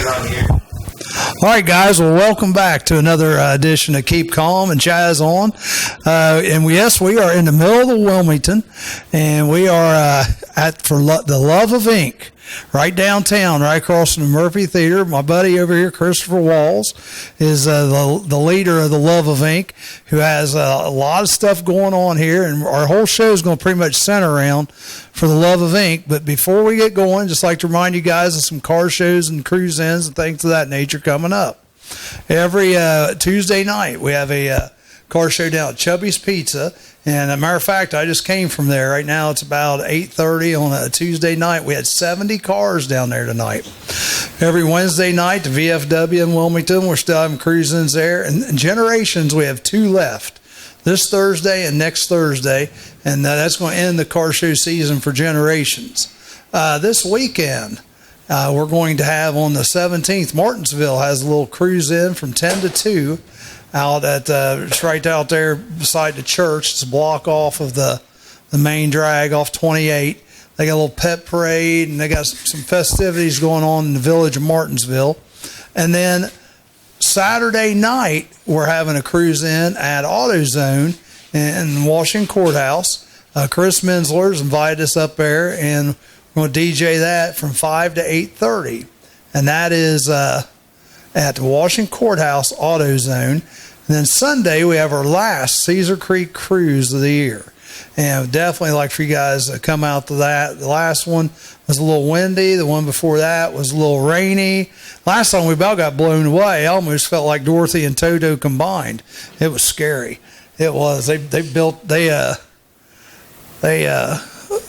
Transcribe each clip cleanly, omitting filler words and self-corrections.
All right, guys. Well, welcome back to another edition of Keep Calm and Chaz on. Yes, we are in the middle of Wilmington, and we are the Love of Ink, right downtown, right across from the Murphy Theater. My buddy over here, Christopher Walls, is the leader of the Love of Ink, who has a lot of stuff going on here, and our whole show is going to pretty much center around for the Love of Ink. But before we get going, just like to remind you guys of some car shows and cruise-ins and things of that nature coming up. Every Tuesday night, we have a car show down at Chubby's Pizza. And a matter of fact, I just came from there. Right now, it's about 8:30 on a Tuesday night. We had 70 cars down there tonight. Every Wednesday night, the VFW in Wilmington, we're still having cruise-ins there. And Generations, we have 2 left, this Thursday and next Thursday. And that's going to end the car show season for Generations. This weekend, we're going to have on the 17th, Martinsville has a little cruise-in from 10 to 2. Out at it's right out there beside the church. It's a block off of the main drag off 28. They got a little pet parade, and they got some festivities going on in the village of Martinsville. And then Saturday night, we're having a cruise in at AutoZone in Washington Courthouse. Chris Mensler's invited us up there, and we're going to DJ that from 5 to 8:30. And that is at the Washington Courthouse AutoZone. And then Sunday, we have our last Cedar Creek cruise of the year. And I'd definitely like for you guys to come out to that. The last one was a little windy. The one before that was a little rainy. Last time we about got blown away. I almost felt like Dorothy and Toto combined. It was scary. It was. The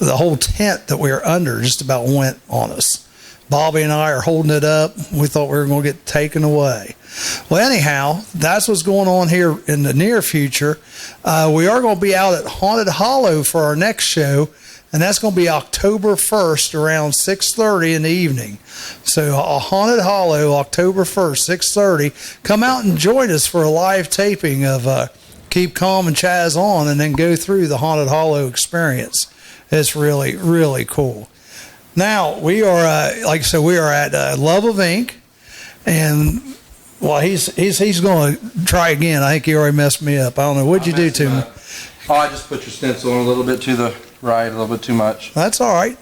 whole tent that we were under just about went on us. Bobby and I are holding it up. We thought we were going to get taken away. Well, anyhow, that's what's going on here in the near future. We are going to be out at Haunted Hollow for our next show, and that's going to be October 1st around 6:30 in the evening. So Haunted Hollow, October 1st, 6:30. Come out and join us for a live taping of Keep Calm and Chaz on, and then go through the Haunted Hollow experience. It's really, really cool. Now, we are, like I said, we are at Love of Ink, and, well, he's going to try again. I think he already messed me up. I don't know. What'd you do to me? Oh, I just put your stencil in a little bit to the right, a little bit too much. That's all right.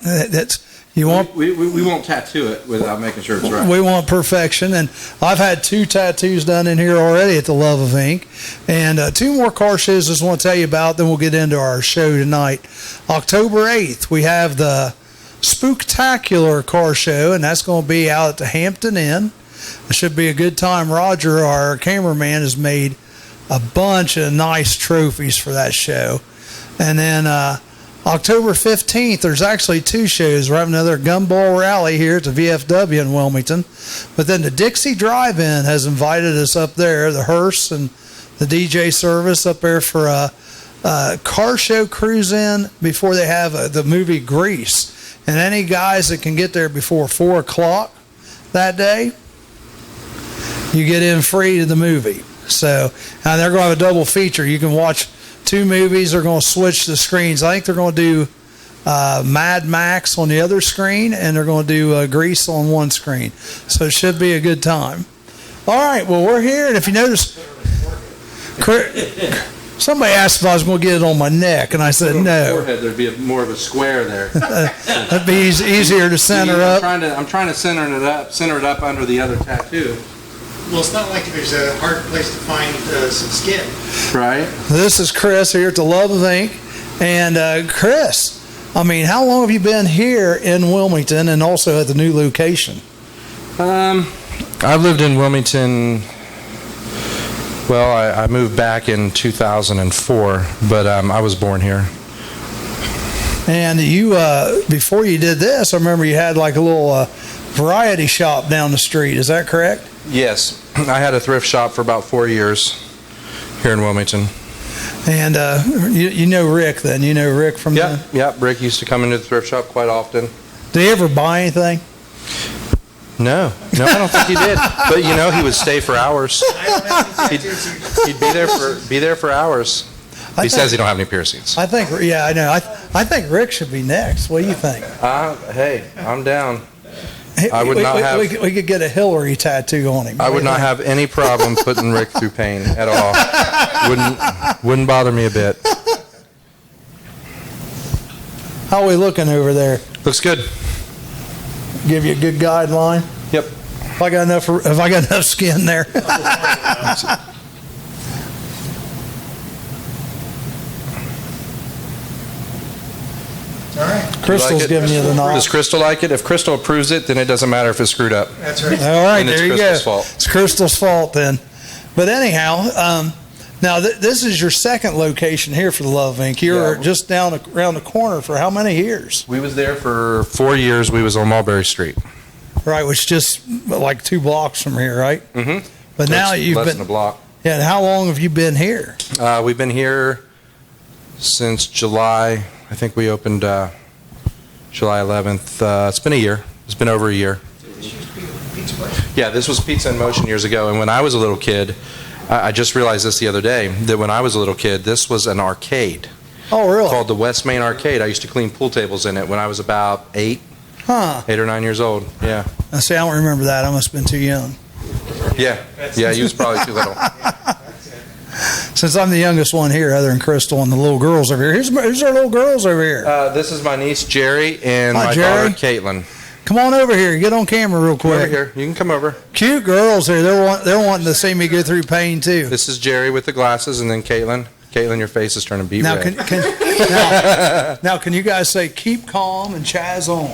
We won't tattoo it without making sure it's right. We want perfection, and I've had 2 tattoos done in here already at the Love of Ink, and 2 more car shows I just want to tell you about, then we'll get into our show tonight. October 8th, we have the Spooktacular car show, and that's going to be out at the Hampton Inn. It should be a good time. Roger, our cameraman, has made a bunch of nice trophies for that show. And then October 15th, there's actually 2 shows. We're having another Gumball Rally here at the VFW in Wilmington. But then the Dixie Drive-In has invited us up there, the hearse and the DJ service up there for a car show cruise-in before they have the movie Grease. And any guys that can get there before 4 o'clock that day, you get in free to the movie. So, and they're going to have a double feature. You can watch 2 movies. They're going to switch the screens. I think they're going to do Mad Max on the other screen, and they're going to do Grease on one screen. So it should be a good time. All right, well, we're here, and if you notice, somebody asked if I was going to get it on my neck, and I said no. Forehead, there'd be more of a square there. That'd be easier to center up. I'm trying to center it up under the other tattoo. Well, it's not like there's a hard place to find some skin. Right. This is Chris here at the Love of Ink, and Chris, I mean, how long have you been here in Wilmington, and also at the new location? I've lived in Wilmington. Well, I moved back in 2004, but I was born here. And you, before you did this, I remember you had like a little variety shop down the street. Is that correct? Yes. I had a thrift shop for about 4 years here in Wilmington. And you know Rick then? You know Rick from the... Yep. Rick used to come into the thrift shop quite often. Did he ever buy anything? No, I don't think he did. But he would stay for hours. He'd be there for hours. He says he don't have any piercings. I think, I know. I think Rick should be next. What do you think? Hey, I'm down. I would not have. We could get a Hillary tattoo on him. I would not have any problem putting Rick through pain at all. Wouldn't bother me a bit. How are we looking over there? Looks good. Give you a good guideline. Yep. If I got enough skin there. All right. Crystal's like giving you the nod. Does Crystal like it? If Crystal approves it, then it doesn't matter if it's screwed up. That's right. All right, And it's there you Crystal's go. fault. It's Crystal's fault then. But anyhow, now this is your second location here for the Love Inc. You were Yeah. just around the corner for how many years? We was there for 4 years. We was on Mulberry Street. Right, which just like 2 blocks from here, right? Mm-hmm. But now you've less been. than a block. Yeah, and how long have you been here? We've been here since July. I think we opened July 11th. It's been a year. It's been over a year. This used to be a pizza place. Yeah, this was Pizza in Motion years ago. And when I was a little kid, I just realized this the other day, that when I was a little kid, this was an arcade Oh, really? called the West Main Arcade. I used to clean pool tables in it when I was about 8 or 9 years old. Yeah. I see. I don't remember that. I must have been too young. Yeah. Yeah, you was probably too little. That's it. Since I'm the youngest one here, other than Crystal and the little girls over here. Here's our little girls over here. This is my niece, Jerry, and Hi, my Jerry. daughter, Caitlin. Come on over here. Get on camera real Come over quick. here. You can come over. Cute girls here. They're wanting to see me go through pain too. This is Jerry with the glasses, and then Caitlin. Caitlin, your face is turning beet Now, red. now, can you guys say keep calm and Chaz on?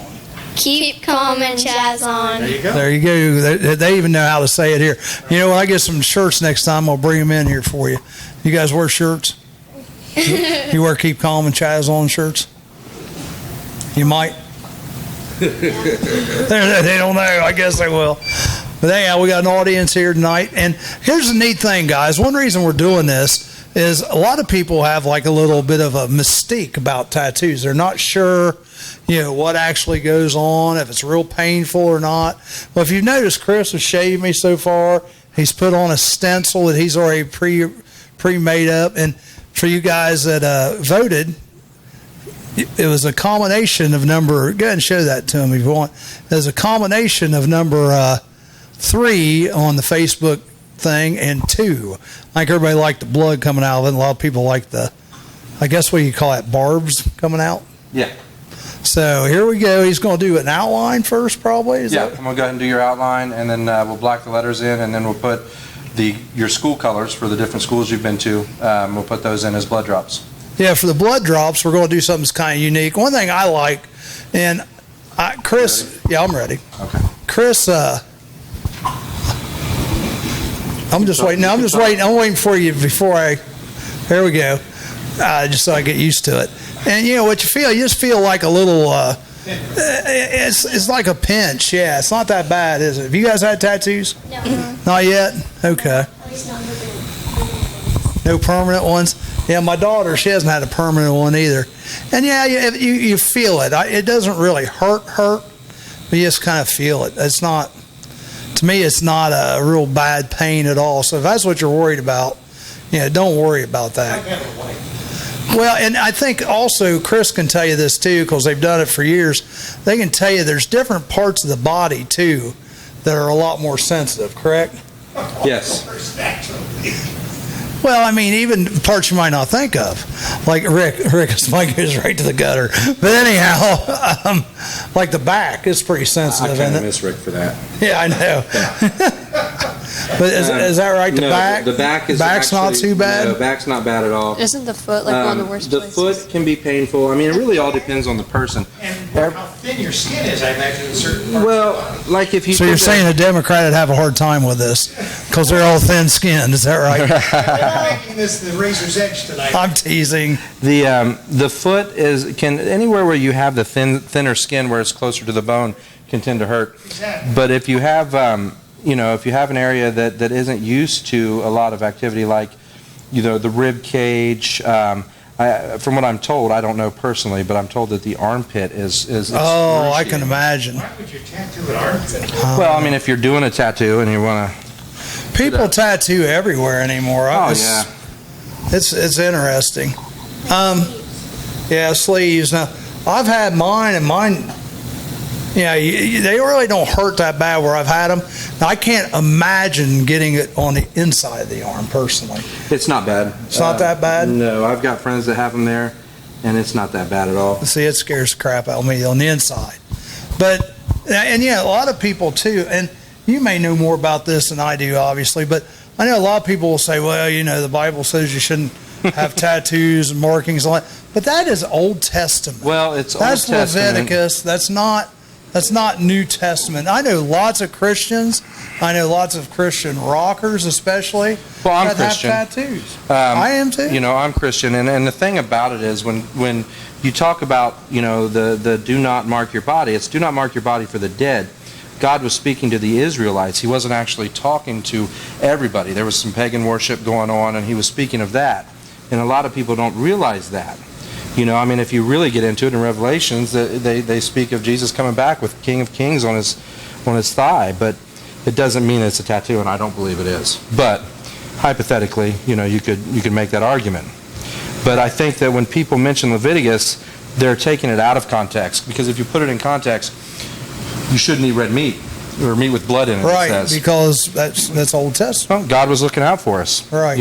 Keep calm and Chaz on. There you go. There you go. They even know how to say it here. You know, when I get some shirts next time, I'll bring them in here for you. You guys wear shirts? You wear keep calm and Chaz on shirts? You might. They don't know. I guess they will. But anyhow, we got an audience here tonight. And here's the neat thing, guys. One reason we're doing this is a lot of people have like a little bit of a mystique about tattoos. They're not sure, what actually goes on, if it's real painful or not. Well, if you've noticed, Chris has shaved me so far. He's put on a stencil that he's already pre-made up. And for you guys that voted, it was a combination of number. Go ahead and show that to him if you want. There's a combination of number 3 on the Facebook thing and 2. I think everybody liked the blood coming out of it. And a lot of people like I guess what you call it, barbs coming out. Yeah. So here we go. He's going to do an outline first, probably. Is Yeah, that- I'm going to go ahead and do your outline, and then we'll black the letters in, and then we'll put your school colors for the different schools you've been to. We'll put those in as blood drops. Yeah, for the blood drops, we're going to do something that's kind of unique. One thing I like, and Chris, yeah, I'm ready. Okay. Chris, I'm just waiting. I'm waiting for you before there we go. Just so I get used to it. And what you feel, you just feel like a little, it's like a pinch. Yeah, it's not that bad, is it? Have you guys had tattoos? No. Not yet? Okay. No permanent ones? Yeah, my daughter, she hasn't had a permanent one either. And yeah, you feel it. It doesn't really hurt, but you just kind of feel it. It's not, to me, it's not a real bad pain at all. So if that's what you're worried about, don't worry about that. Well, and I think also Chris can tell you this too, because they've done it for years. They can tell you there's different parts of the body too that are a lot more sensitive, correct? Yes. Well, I mean, even parts you might not think of, like Rick's mic goes right to the gutter. But anyhow, like the back is pretty sensitive, I kind isn't of it? miss Rick for that. Yeah, I know. But is that right? The back? The back is back's not too bad. No, back's not bad at all. Isn't the foot like one of the worst The places? foot can be painful. I mean, it really all depends on the person. And how thin your skin is, I imagine, in certain parts. Well, like if you. So you're saying a Democrat would have a hard time with this because they're all thin-skinned. Is that right? I'm making this the razor's edge tonight. I'm teasing. The foot can anywhere where you have the thinner skin where it's closer to the bone can tend to hurt. Exactly. But if you have if you have an area that isn't used to a lot of activity, like the rib cage. From what I'm told, I don't know personally, but I'm told that the armpit is Oh, I can excruciating. imagine. Why would you tattoo an armpit? Well, I mean, if you're doing a tattoo and you want to. People tattoo everywhere anymore. Yeah. It's interesting. Yeah, sleeves. Now, I've had mine, and mine Yeah, they really don't hurt that bad where I've had them. Now, I can't imagine getting it on the inside of the arm personally. It's not bad. It's not that bad? No, I've got friends that have them there, and it's not that bad at all. See, it scares the crap out of me on the inside. But, and yeah, a lot of people too, and you may know more about this than I do, obviously, but I know a lot of people will say, well, the Bible says you shouldn't have tattoos and markings and all that. But that is Old Testament. Well, it's Old Testament. That's Leviticus. That's not New Testament. I know lots of Christians. I know lots of Christian rockers, especially. Well, I'm that Christian. Have tattoos. I am too. I'm Christian, and the thing about it is when you talk about the do not mark your body, it's do not mark your body for the dead. God was speaking to the Israelites. He wasn't actually talking to everybody. There was some pagan worship going on, and he was speaking of that. And a lot of people don't realize that. If you really get into it in Revelations, they speak of Jesus coming back with King of Kings on his thigh, but it doesn't mean it's a tattoo, and I don't believe it is. But hypothetically, you could make that argument. But I think that when people mention Leviticus, they're taking it out of context, because if you put it in context, you shouldn't eat red meat or meat with blood in it. Right, it says. because that's Old Testament. Well, God was looking out for us. Right.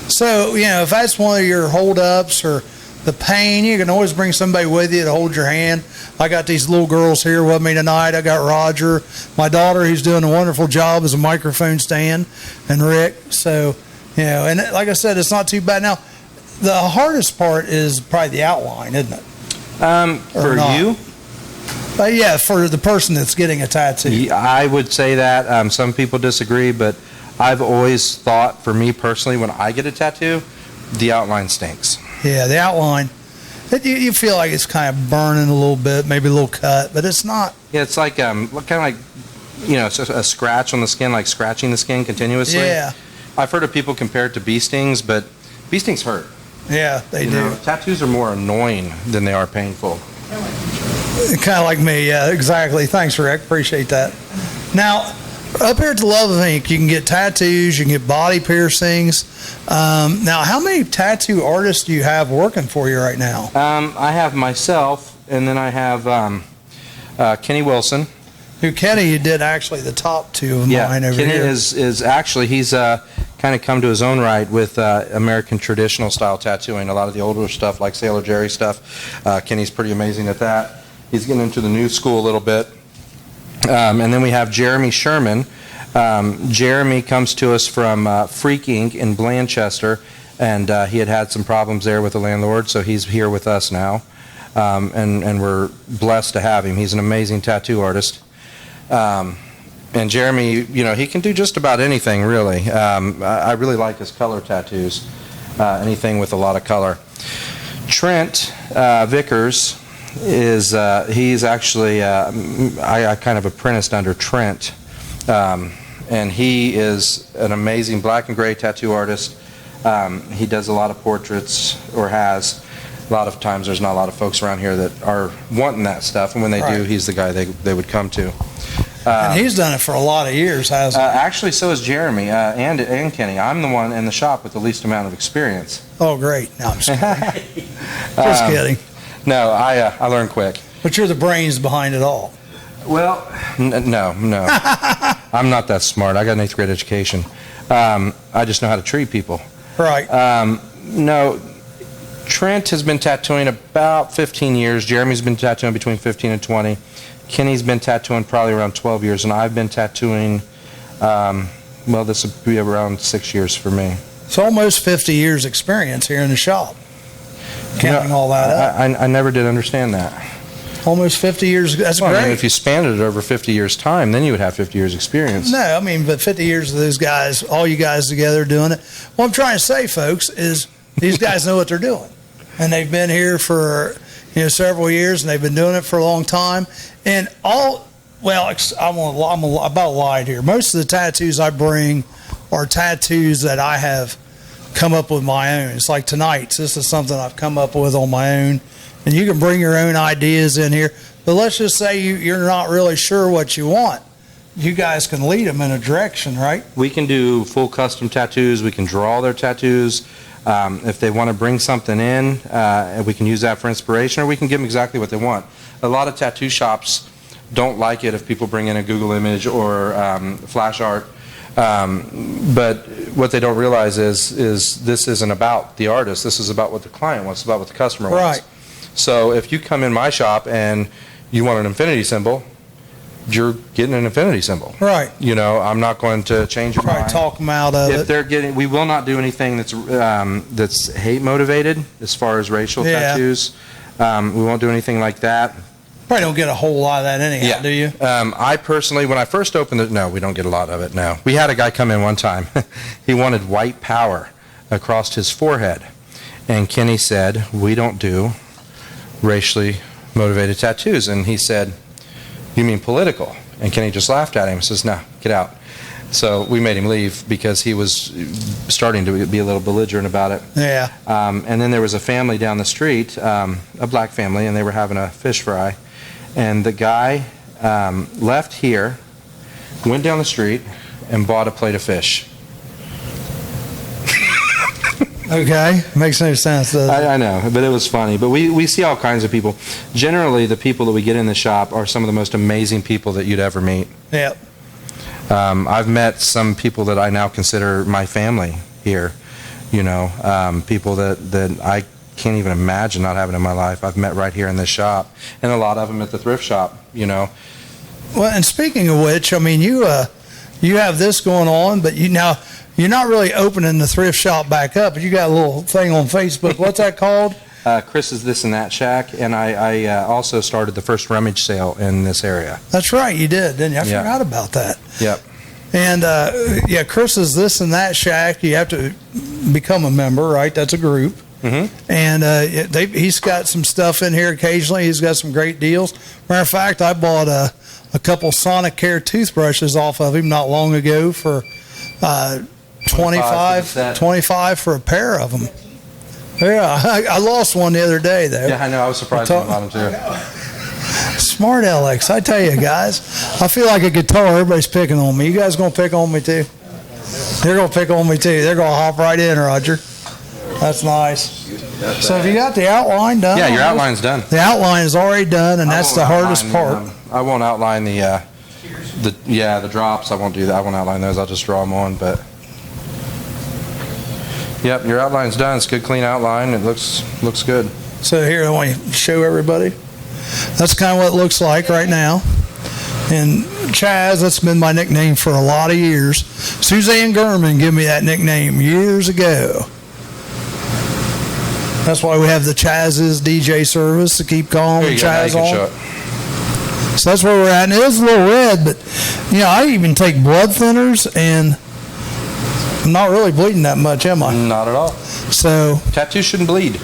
So if that's one of your hold-ups or the pain, you can always bring somebody with you to hold your hand. I got these little girls here with me tonight. I got Roger, my daughter, who's doing a wonderful job as a microphone stand, and Rick. So, and like I said, it's not too bad. Now, the hardest part is probably the outline, isn't it? For you? Yeah, for the person that's getting a tattoo. I would say that. Some people disagree, but I've always thought, for me personally, when I get a tattoo, the outline stinks. Yeah, the outline. You feel like it's kind of burning a little bit, maybe a little cut, but it's not. Yeah, it's like kind of like it's a scratch on the skin, like scratching the skin continuously. Yeah. I've heard of people compare it to bee stings, but bee stings hurt. Yeah, they do. Tattoos are more annoying than they are painful. Kind of like me, yeah, exactly. Thanks, Rick. Appreciate that. Now, up here at the Love of Ink, you can get tattoos, you can get body piercings. Now, how many tattoo artists do you have working for you right now? I have myself, and then I have Kenny Wilson. Who Kenny, you did actually the top two of mine over Kenny here. is actually, he's kind of come to his own right with American traditional style tattooing. A lot of the older stuff, like Sailor Jerry stuff, Kenny's pretty amazing at that. He's getting into the new school a little bit. And then we have Jeremy Sherman. Jeremy comes to us from Freak Ink in Blanchester, and he had some problems there with the landlord, so he's here with us now. And we're blessed to have him. He's an amazing tattoo artist. And Jeremy, he can do just about anything, really. I really like his color tattoos, anything with a lot of color. Trent Vickers he's actually, I kind of apprenticed under Trent, and he is an amazing black and gray tattoo artist. He does a lot of portraits, or has. A lot of times there's not a lot of folks around here that are wanting that stuff, and when they do, he's the guy they would come to. And he's done it for a lot of years, hasn't he? Actually, so is Jeremy and Kenny. I'm the one in the shop with the least amount of experience. Oh, great. No, I'm just kidding. Just kidding. No, I learn quick. But you're the brains behind it all. Well, no. I'm not that smart. I got an 8th grade education. I just know how to treat people. Right. No, Trent has been tattooing about 15 years. Jeremy's been tattooing between 15 and 20. Kenny's been tattooing probably around 12 years, and I've been tattooing, this would be around 6 years for me. It's almost 50 years experience here in the shop. Counting all that up. I never did understand that. Almost 50 years. That's great. I mean, if you spanned it over 50 years' time, then you would have 50 years' experience. No, but 50 years of those guys, all you guys together doing it. What I'm trying to say, folks, is these guys know what they're doing. And they've been here for several years, and they've been doing it for a long time. And I'm about to lie here. Most of the tattoos I bring are tattoos that I have come up with my own. It's like tonight's. This is something I've come up with on my own. And you can bring your own ideas in here. But let's just say you're not really sure what you want. You guys can lead them in a direction, right? We can do full custom tattoos. We can draw their tattoos. If they want to bring something in, we can use that for inspiration, or we can give them exactly what they want. A lot of tattoo shops don't like it if people bring in a Google image or flash art. But what they don't realize is this isn't about the artist. This is about what the client wants, about what the customer wants. Right. So if you come in my shop and you want an infinity symbol, you're getting an infinity symbol. Right. You know, I'm not going to change your Try to mind. talk them out of If it. they're getting, we will not do anything that's hate motivated as far as racial Yeah. tattoos. We won't do anything like that. Probably don't get a whole lot of that anyhow, do you? I personally, when I first opened it, no, we don't get a lot of it now. We had a guy come in one time. He wanted white power across his forehead. And Kenny said, we don't do racially motivated tattoos. And he said, you mean political? And Kenny just laughed at him and says, no, get out. So we made him leave because he was starting to be a little belligerent about it. Yeah. And then there was a family down the street, a black family, and they were having a fish fry. And the guy left here, went down the street, and bought a plate of fish. Okay. Makes no sense, does it? I know, but it was funny. But we see all kinds of people. Generally, the people that we get in the shop are some of the most amazing people that you'd ever meet. Yep. I've met some people that I now consider my family here. You know, people that I can't even imagine not having in my life. I've met right here in this shop, and a lot of them at the thrift shop. You know. Well, and speaking of which, I mean, you have this going on, but you're not really opening the thrift shop back up. But you got a little thing on Facebook. What's that called? Chris's This and That Shack, and I also started the first rummage sale in this area. That's right, you did, didn't you? I Yeah. forgot about that. Yep. And yeah, Chris's This and That Shack. You have to become a member, right? That's a group. Mm-hmm. And he's got some stuff in here occasionally. He's got some great deals. Matter of fact, I bought a couple Sonic Care toothbrushes off of him not long ago for $25 for a pair of them. Yeah, I lost one the other day, though. Yeah, I know. I was surprised when I bought them too. Smart Alex, I tell you, guys. I feel like a guitar. Everybody's picking on me. You guys going to pick on me, too? They're going to pick on me, too. They're going to hop right in, Roger. That's nice. So have you got the outline done? Yeah, your outline's done. The outline is already done, and that's the hardest part. I won't outline the drops. I won't do that. I won't outline those. I'll just draw them on. But yep, your outline's done. It's a good, clean outline. It looks good. So here, I want you to show everybody. That's kind of what it looks like right now. And Chaz, that's been my nickname for a lot of years. Suzanne Gurman gave me that nickname years ago. That's why we have the Chaz's DJ service to keep calm and Chaz on. So that's where we're at. And it is a little red, but I even take blood thinners, and I'm not really bleeding that much, am I? Not at all. So tattoos shouldn't bleed.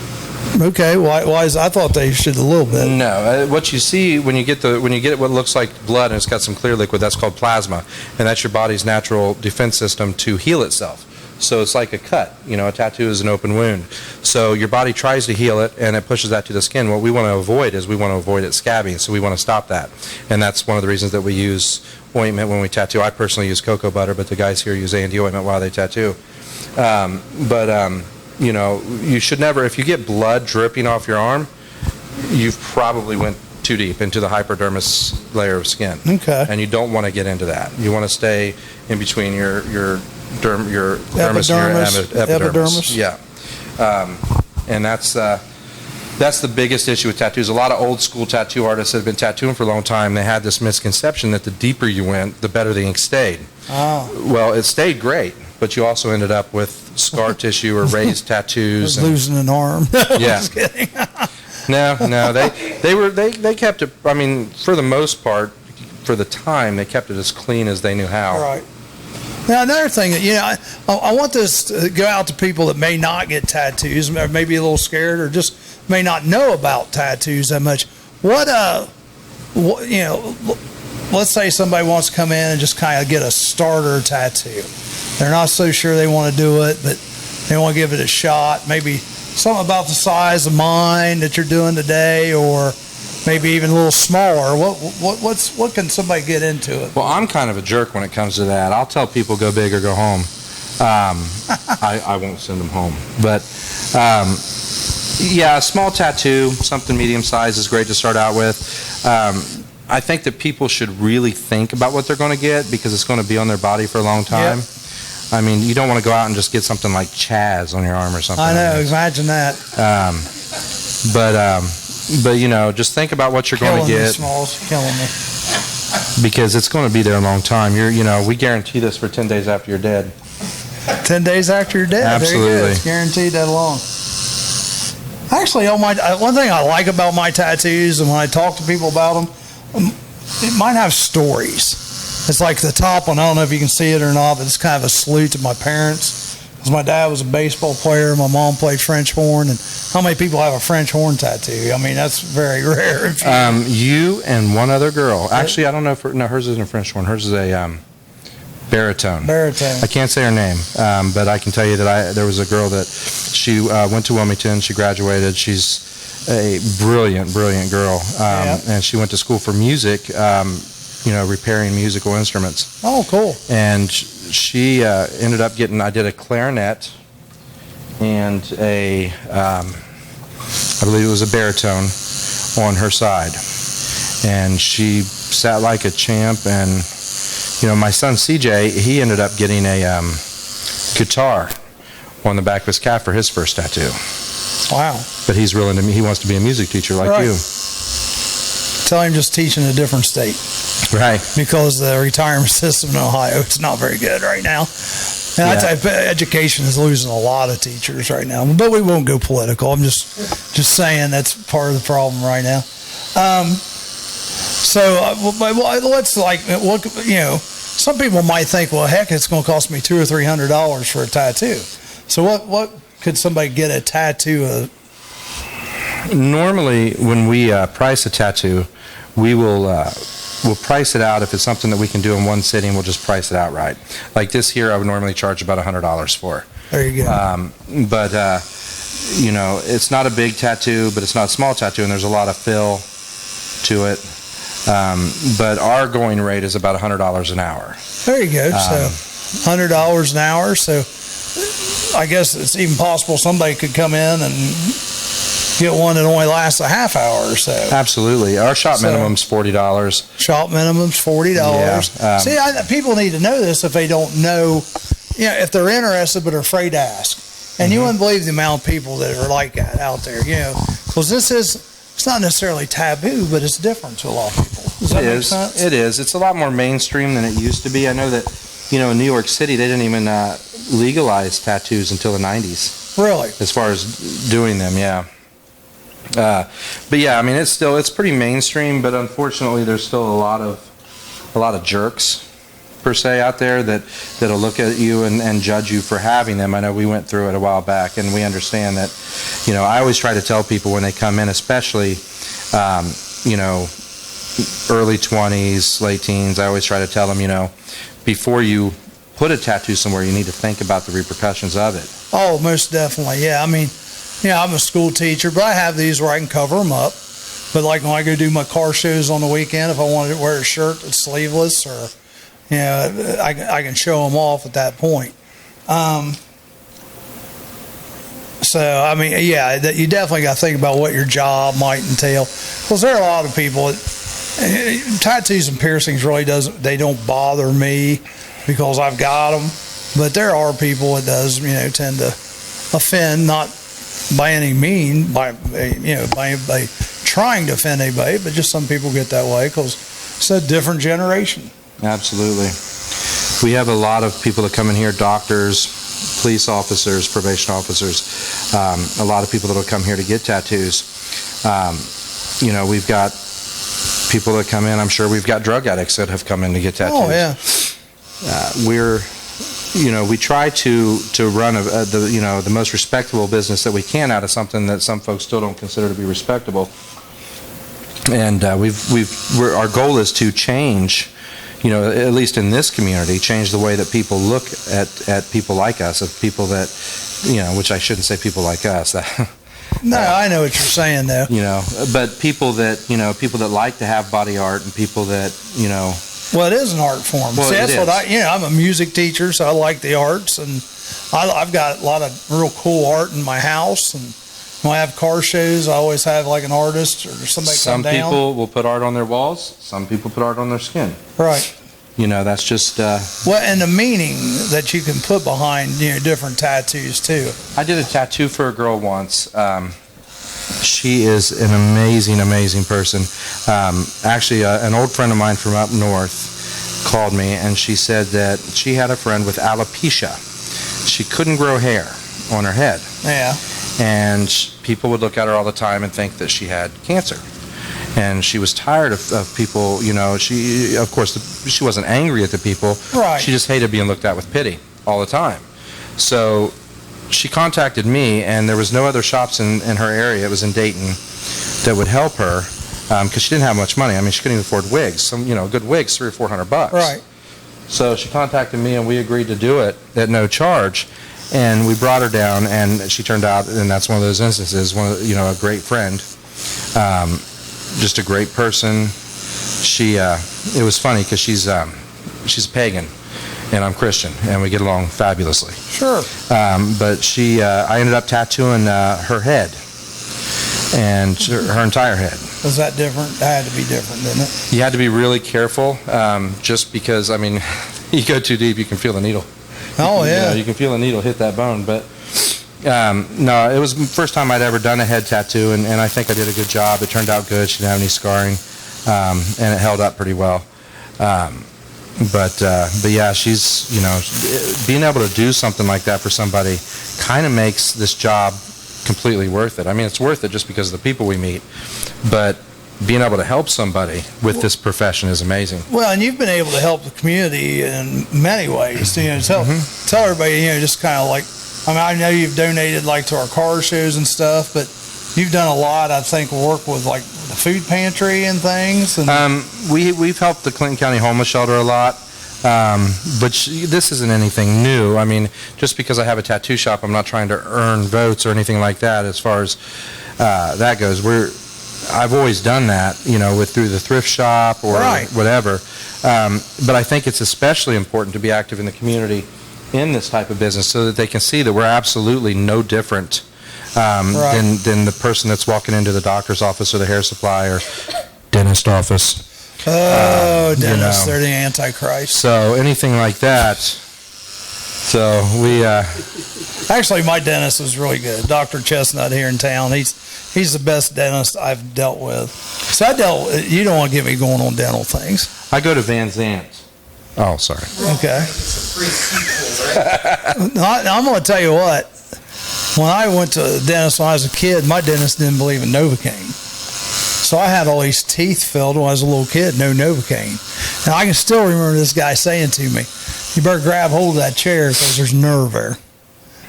Okay, why is I thought they should a little bit. No, what you see when you get what looks like blood and it's got some clear liquid, that's called plasma, and that's your body's natural defense system to heal itself. So it's like a cut. A tattoo is an open wound. So your body tries to heal it, and it pushes that to the skin. What we want to avoid is it scabbing, so we want to stop that. And that's one of the reasons that we use ointment when we tattoo. I personally use cocoa butter, but the guys here use A&D ointment while they tattoo. You should never, if you get blood dripping off your arm, you've probably went too deep into the hypodermis layer of skin. Okay. And you don't want to get into that. You want to stay in between your dermis and your epidermis. Yeah. And that's the biggest issue with tattoos. A lot of old school tattoo artists that have been tattooing for a long time, they had this misconception that the deeper you went, the better the ink stayed. Oh. Well, it stayed great, but you also ended up with scar tissue or raised tattoos. Losing an arm. Yeah. Just kidding. No, they kept it. I mean, for the most part, for the time, they kept it as clean as they knew how. Right. Now, another thing, I want this to go out to people that may not get tattoos, or maybe a little scared, or just may not know about tattoos that much. Let's say somebody wants to come in and just kind of get a starter tattoo. They're not so sure they want to do it, but they want to give it a shot. Maybe something about the size of mine that you're doing today, or maybe even a little smaller. What can somebody get into it? Well, I'm kind of a jerk when it comes to that. I'll tell people go big or go home. I won't send them home. But a small tattoo, something medium size is great to start out with. I think that people should really think about what they're going to get because it's going to be on their body for a long time. Yep. I mean, you don't want to go out and just get something like Chaz on your arm or something. I know. Imagine that. But you know, just think about what you're going to get. Smalls, killing me. Because it's going to be there a long time. We guarantee this for 10 days after you're dead. 10 days after you're dead. Absolutely. There you go. It's guaranteed that long. Actually, one thing I like about my tattoos, and when I talk to people about them, it might have stories. It's like the top one. I don't know if you can see it or not, but it's kind of a salute to my parents. Because my dad was a baseball player, my mom played French horn, and how many people have a French horn tattoo? I mean, that's very rare. You and one other girl. Actually, I don't know no, hers isn't a French horn. Hers is a baritone. Baritone. I can't say her name, but I can tell you that there was a girl that she went to Wilmington. She graduated. She's a brilliant girl, and she went to school for music. Repairing musical instruments. Oh, cool. And she ended up I did a clarinet and I believe it was a baritone on her side. And she sat like a champ. And, my son CJ, he ended up getting a guitar on the back of his calf for his first tattoo. Wow. But he wants to be a music teacher like you. Tell him just teach in a different state. Right. Because the retirement system in Ohio, it's not very good right now. And I tell you, education is losing a lot of teachers right now. But we won't go political. I'm just saying that's part of the problem right now. Some people might think, well, heck, it's going to cost me $200 or $300 for a tattoo. So what could somebody get a tattoo of? Normally, when we price a tattoo, we'll price it out. If it's something that we can do in one sitting, we'll just price it outright. Like this here, I would normally charge about $100 for. There you go. It's not a big tattoo, but it's not a small tattoo, and there's a lot of fill to it. But our going rate is about $100 an hour. There you go. So $100 an hour. So I guess it's even possible somebody could come in and get one that only lasts a half hour or so. Absolutely. Our shop minimum's $40. Shop minimum's $40. Yeah, See, people need to know this if they don't know, if they're interested but are afraid to ask. And you wouldn't believe the amount of people that are like that out there, because it's not necessarily taboo, but it's different to a lot of people. Does that make sense? It is. It's a lot more mainstream than it used to be. I know that, in New York City, they didn't even legalize tattoos until the 90s. Really? As far as doing them, yeah. But yeah, I mean, it's pretty mainstream, but unfortunately there's still a lot of jerks per se out there that'll look at you and judge you for having them. I know we went through it a while back, and we understand that. I always try to tell people when they come in, especially early 20s, late teens, I always try to tell them, before you put a tattoo somewhere, you need to think about the repercussions of it. Oh, most definitely. Yeah, I mean, I'm a school teacher, but I have these where I can cover them up. But like when I go do my car shows on the weekend, if I wanted to wear a shirt that's sleeveless, or I can show them off at that point. So I mean, you definitely got to think about what your job might entail, because there are a lot of people. Tattoos and piercings really don't bother me because I've got them, but there are people it does tend to offend, not by any mean, by trying to offend anybody, but just some people get that way because it's a different generation. Absolutely. We have a lot of people that come in here, doctors, police officers, probation officers, a lot of people that will come here to get tattoos. We've got people that come in. I'm sure we've got drug addicts that have come in to get tattoos. Oh, yeah. We try to run the most respectable business that we can out of something that some folks still don't consider to be respectable. And our goal is to change, at least in this community, change the way that people look at people like us, of people that, which I shouldn't say people like us. No, I know what you're saying, though. But people that like to have body art, and people that, Well, it is an art form. Well, See, that's what is. I'm a music teacher, so I like the arts, and I've got a lot of real cool art in my house, and When I have car shows, I always have like an artist or somebody Some come down. people will put art on their walls. Some people put art on their skin. Right. That's just. Well, and the meaning that you can put behind, different tattoos too. I did a tattoo for a girl once. She is an amazing, amazing person. Actually, an old friend of mine from up north called me, and she said that she had a friend with alopecia. She couldn't grow hair on her head. Yeah. And people would look at her all the time and think that she had cancer. And she was tired of people, she, of course, she wasn't angry at the people. Right. She just hated being looked at with pity all the time. So she contacted me, and there was no other shops in her area, it was in Dayton, that would help her because she didn't have much money. I mean, she couldn't even afford wigs. Some, good wigs, $300 or $400. Right. So she contacted me, and we agreed to do it at no charge. And we brought her down, and she turned out, and that's one of those instances, a great friend, just a great person. She, it was funny because she's a pagan, and I'm Christian, and we get along fabulously. Sure. But I ended up tattooing her head, and her entire head. Was that different? That had to be different, didn't it? You had to be really careful, just because, you go too deep, you can feel the needle. Oh, yeah. You can feel a needle hit that bone. But no, it was the first time I'd ever done a head tattoo, and I think I did a good job. It turned out good. She didn't have any scarring, and it held up pretty well. But yeah, she's, being able to do something like that for somebody kind of makes this job completely worth it. It's worth it just because of the people we meet, but being able to help somebody with this profession is amazing. Well, and you've been able to help the community in many ways. Tell everybody, just kind of like, I know you've donated like to our car shows and stuff, but you've done a lot, I think, work with like the food pantry and things. And we've helped the Clinton County Homeless Shelter a lot, but this isn't anything new. Just because I have a tattoo shop, I'm not trying to earn votes or anything like that as far as that goes. I've always done that, through the thrift shop or whatever. But I think it's especially important to be active in the community in this type of business so that they can see that we're absolutely no different than the person that's walking into the doctor's office or the hair supply or dentist office. Oh, dentists, they're the Antichrist. So anything like that. So we... Actually, my dentist was really good. Dr. Chestnut here in town. He's the best dentist I've dealt with. So you don't want to get me going on dental things. I go to Van Zandt. Oh, sorry. Okay. I'm going to tell you what. When I went to the dentist when I was a kid, my dentist didn't believe in Novocaine. So I had all these teeth filled when I was a little kid, no Novocaine. And I can still remember this guy saying to me, you better grab hold of that chair because there's nerve there.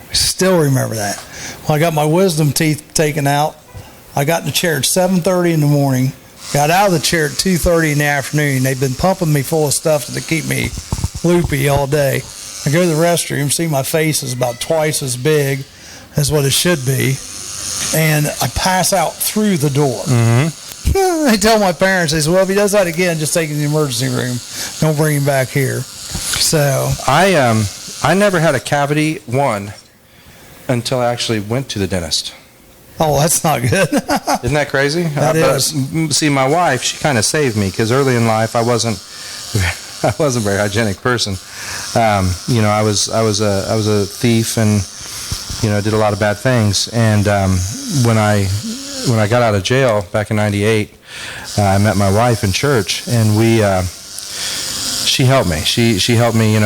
I still remember that. When I got my wisdom teeth taken out, I got in the chair at 7:30 in the morning, got out of the chair at 2:30 in the afternoon. They've been pumping me full of stuff to keep me loopy all day. I go to the restroom, see my face is about twice as big as what it should be, and I pass out through the door. Mm-hmm. I tell my parents, they say, well, if he does that again, just take him to the emergency room. Don't bring him back here. So I never had a cavity, one, until I actually went to the dentist. Oh, that's not good. Isn't that crazy? That is. See, my wife, she kind of saved me because early in life I wasn't a very hygienic person. I was a thief and did a lot of bad things. And when I got out of jail back in '98, I met my wife in church, and she helped me. She helped me,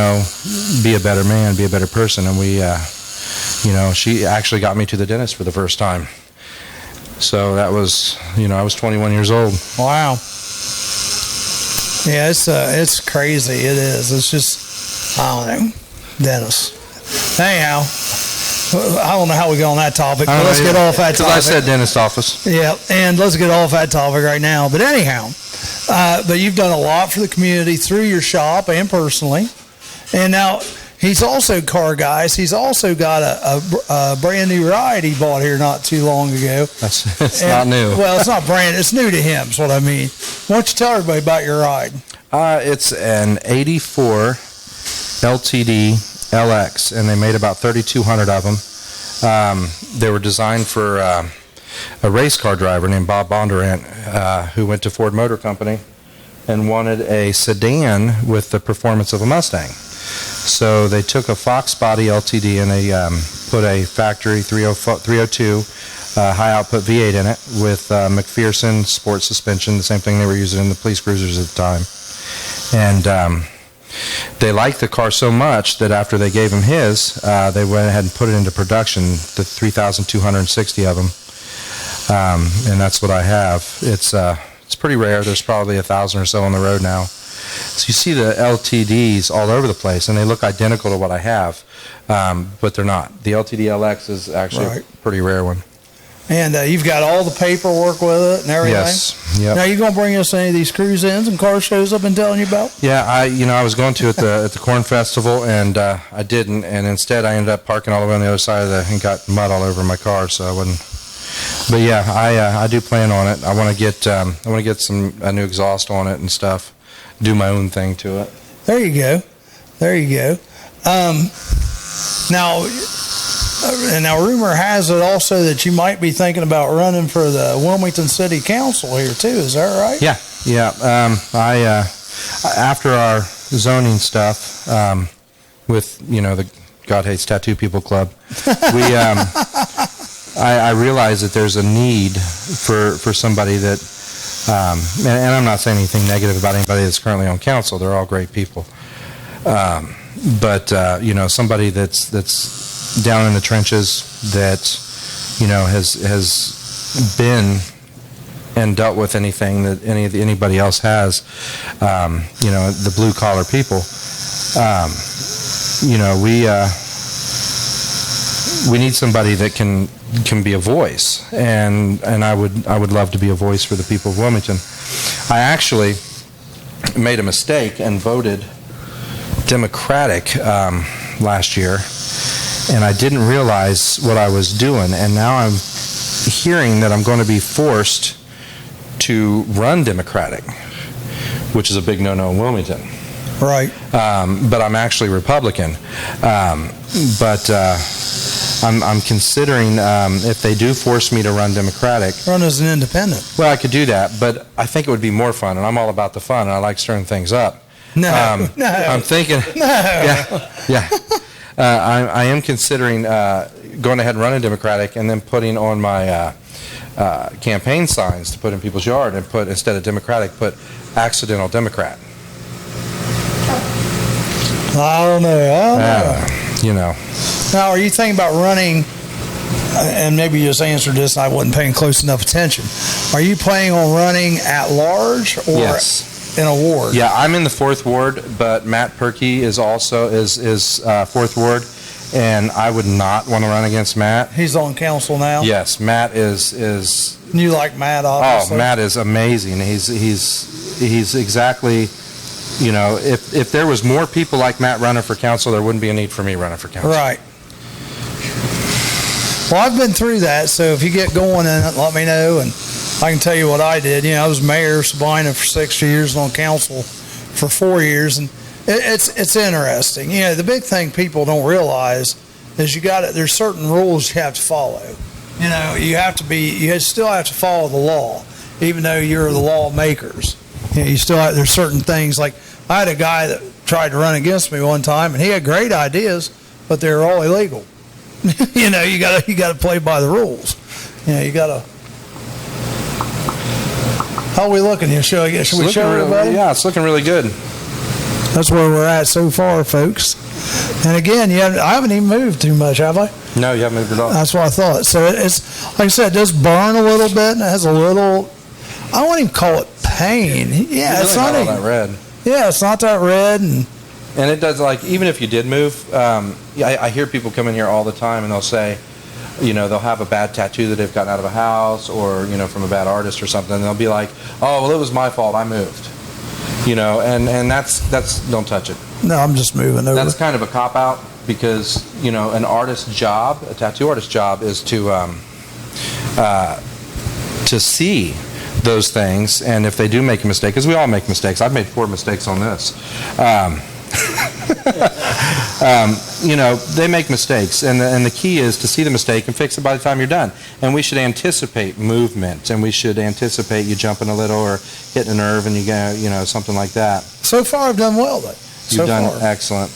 be a better man, be a better person, and she actually got me to the dentist for the first time. So that was, I was 21 years old. Wow. Yeah, it's crazy. It is. It's just, I don't know, dentist. Anyhow, I don't know how we got on that topic, but let's get off that topic. Because I said dentist office. Yeah, and let's get off that topic right now. But anyhow, but you've done a lot for the community through your shop and personally. And now, he's also, car guys, he's also got a brand new ride he bought here not too long ago. It's not new. Well, it's not brand, it's new to him, is what I mean. Why don't you tell everybody about your ride? It's an 84 LTD LX, and they made about 3,200 of them. They were designed for a race car driver named Bob Bondurant, who went to Ford Motor Company and wanted a sedan with the performance of a Mustang. So they took a Fox body LTD and they put a factory 302 high output V8 in it with McPherson sport suspension, the same thing they were using in the police cruisers at the time. And they liked the car so much that after they gave him his, they went ahead and put it into production, the 3,260 of them. And that's what I have. It's pretty rare. There's probably 1,000 or so on the road now. So you see the LTDs all over the place, and they look identical to what I have, but they're not. The LTD LX is actually a pretty rare one. And you've got all the paperwork with it and everything? Yes. Yep. Now, you going to bring us any of these cruise-ins and car shows I've been telling you about? Yeah, I was going to at the Corn Festival, and I didn't, and instead I ended up parking all the way on the other side of and got mud all over my car, so I wouldn't. But yeah, I do plan on it. I want to get a new exhaust on it and stuff. Do my own thing to it. There you go. Now, rumor has it also that you might be thinking about running for the Wilmington City Council here too. Is that right? Yeah. After our zoning stuff with the God Hates Tattoo People Club, I realized that there's a need for somebody that, and I'm not saying anything negative about anybody that's currently on council. They're all great people, but somebody that's down in the trenches that has been and dealt with anything that anybody else has. The blue collar people. We need somebody that can be a voice, and I would love to be a voice for the people of Wilmington. I actually made a mistake and voted Democratic last year, and I didn't realize what I was doing, and now I'm hearing that I'm going to be forced to run Democratic, which is a big no-no in Wilmington. Right. But I'm actually Republican. I'm considering if they do force me to run Democratic. Run as an independent. Well, I could do that, but I think it would be more fun, and I'm all about the fun, and I like stirring things up. No. I'm thinking. No. Yeah. I am considering going ahead and running Democratic, and then putting on my campaign signs to put in people's yard, and put, instead of Democratic, put accidental Democrat. I don't know. Now, are you thinking about running, and maybe you just answered this and I wasn't paying close enough attention, are you planning on running at large or in a ward? Yeah, I'm in the 4th Ward, but Matt Perkey is also is 4th Ward, and I would not want to run against Matt. He's on council now? Yes, Matt is You like Matt, obviously? Oh, Matt is amazing. He's exactly... if there was more people like Matt running for council, there wouldn't be a need for me running for council. Right. Well, I've been through that, so if you get going in it, let me know, and I can tell you what I did. I was mayor of Sabina for 6 years and on council for 4 years, and it's interesting. The big thing people don't realize is there's certain rules you have to follow. You still have to follow the law, even though you're the lawmakers. You still have, there's certain things, like I had a guy that tried to run against me one time, and he had great ideas, but they were all illegal. You got to play by the rules. You got to. How are we looking here? Should we show everybody? Yeah, it's looking really good. That's where we're at so far, folks. And again, I haven't even moved too much, have I? No, you haven't moved at all. That's what I thought. So it's, like I said, it does burn a little bit, and it has a little, I won't even call it pain. Yeah, it's not that red. Yeah, it's not that red. And it does, like, even if you did move, I hear people come in here all the time and they'll say, they'll have a bad tattoo that they've gotten out of a house or, from a bad artist or something. And they'll be like, oh, well, it was my fault. I moved. And that's don't touch it. No, I'm just moving over. That's kind of a cop-out because, an artist's job, a tattoo artist's job is to see those things, and if they do make a mistake, because we all make mistakes. I've made 4 mistakes on this. They make mistakes, and the key is to see the mistake and fix it by the time you're done. And we should anticipate movement, and we should anticipate you jumping a little or hitting a nerve, and you go, something like that. So far, I've done well, though. You've done excellent.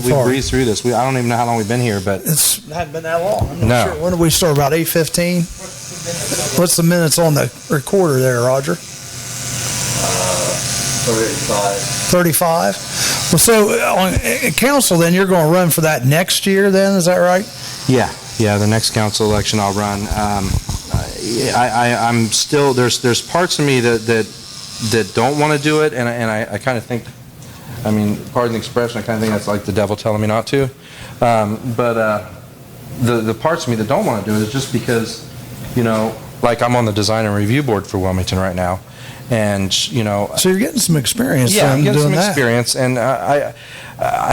We've breezed through this. I don't even know how long we've been here, but it hasn't been that long. I'm not sure. When did we start? About 8:15. What's the minutes on the recorder there, Roger? 35. Well, so on council, then you're going to run for that next year. Then is that right? Yeah. The next council election I'll run. I'm still there's parts of me that don't want to do it, and I kind of think. I mean, pardon the expression, I kind of think that's like the devil telling me not to. But the parts of me that don't want to do it is just because, like I'm on the design and review board for Wilmington right now. And, So you're getting some experience. Yeah, I'm getting some that. experience. And I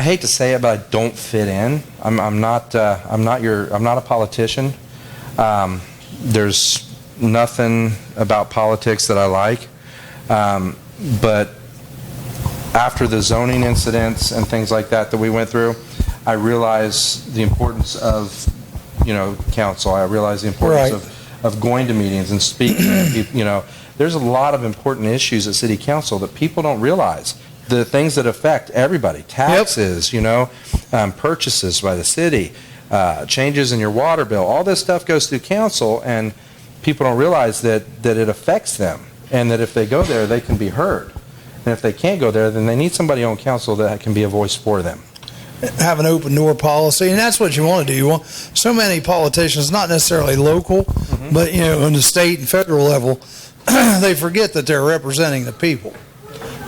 hate to say it, but I don't fit in. I'm not a politician. There's nothing about politics that I like. But after the zoning incidents and things like that we went through, I realized the importance of, council. I realized the importance of going to meetings and speaking. There's a lot of important issues at city council that people don't realize. The things that affect everybody, taxes, purchases by the city, changes in your water bill, all this stuff goes through council, and people don't realize that it affects them, and that if they go there, they can be heard. And if they can't go there, then they need somebody on council that can be a voice for them. Have an open door policy, and that's what you want to do. You want so many politicians, not necessarily local, but on the state and federal level, they forget that they're representing the people.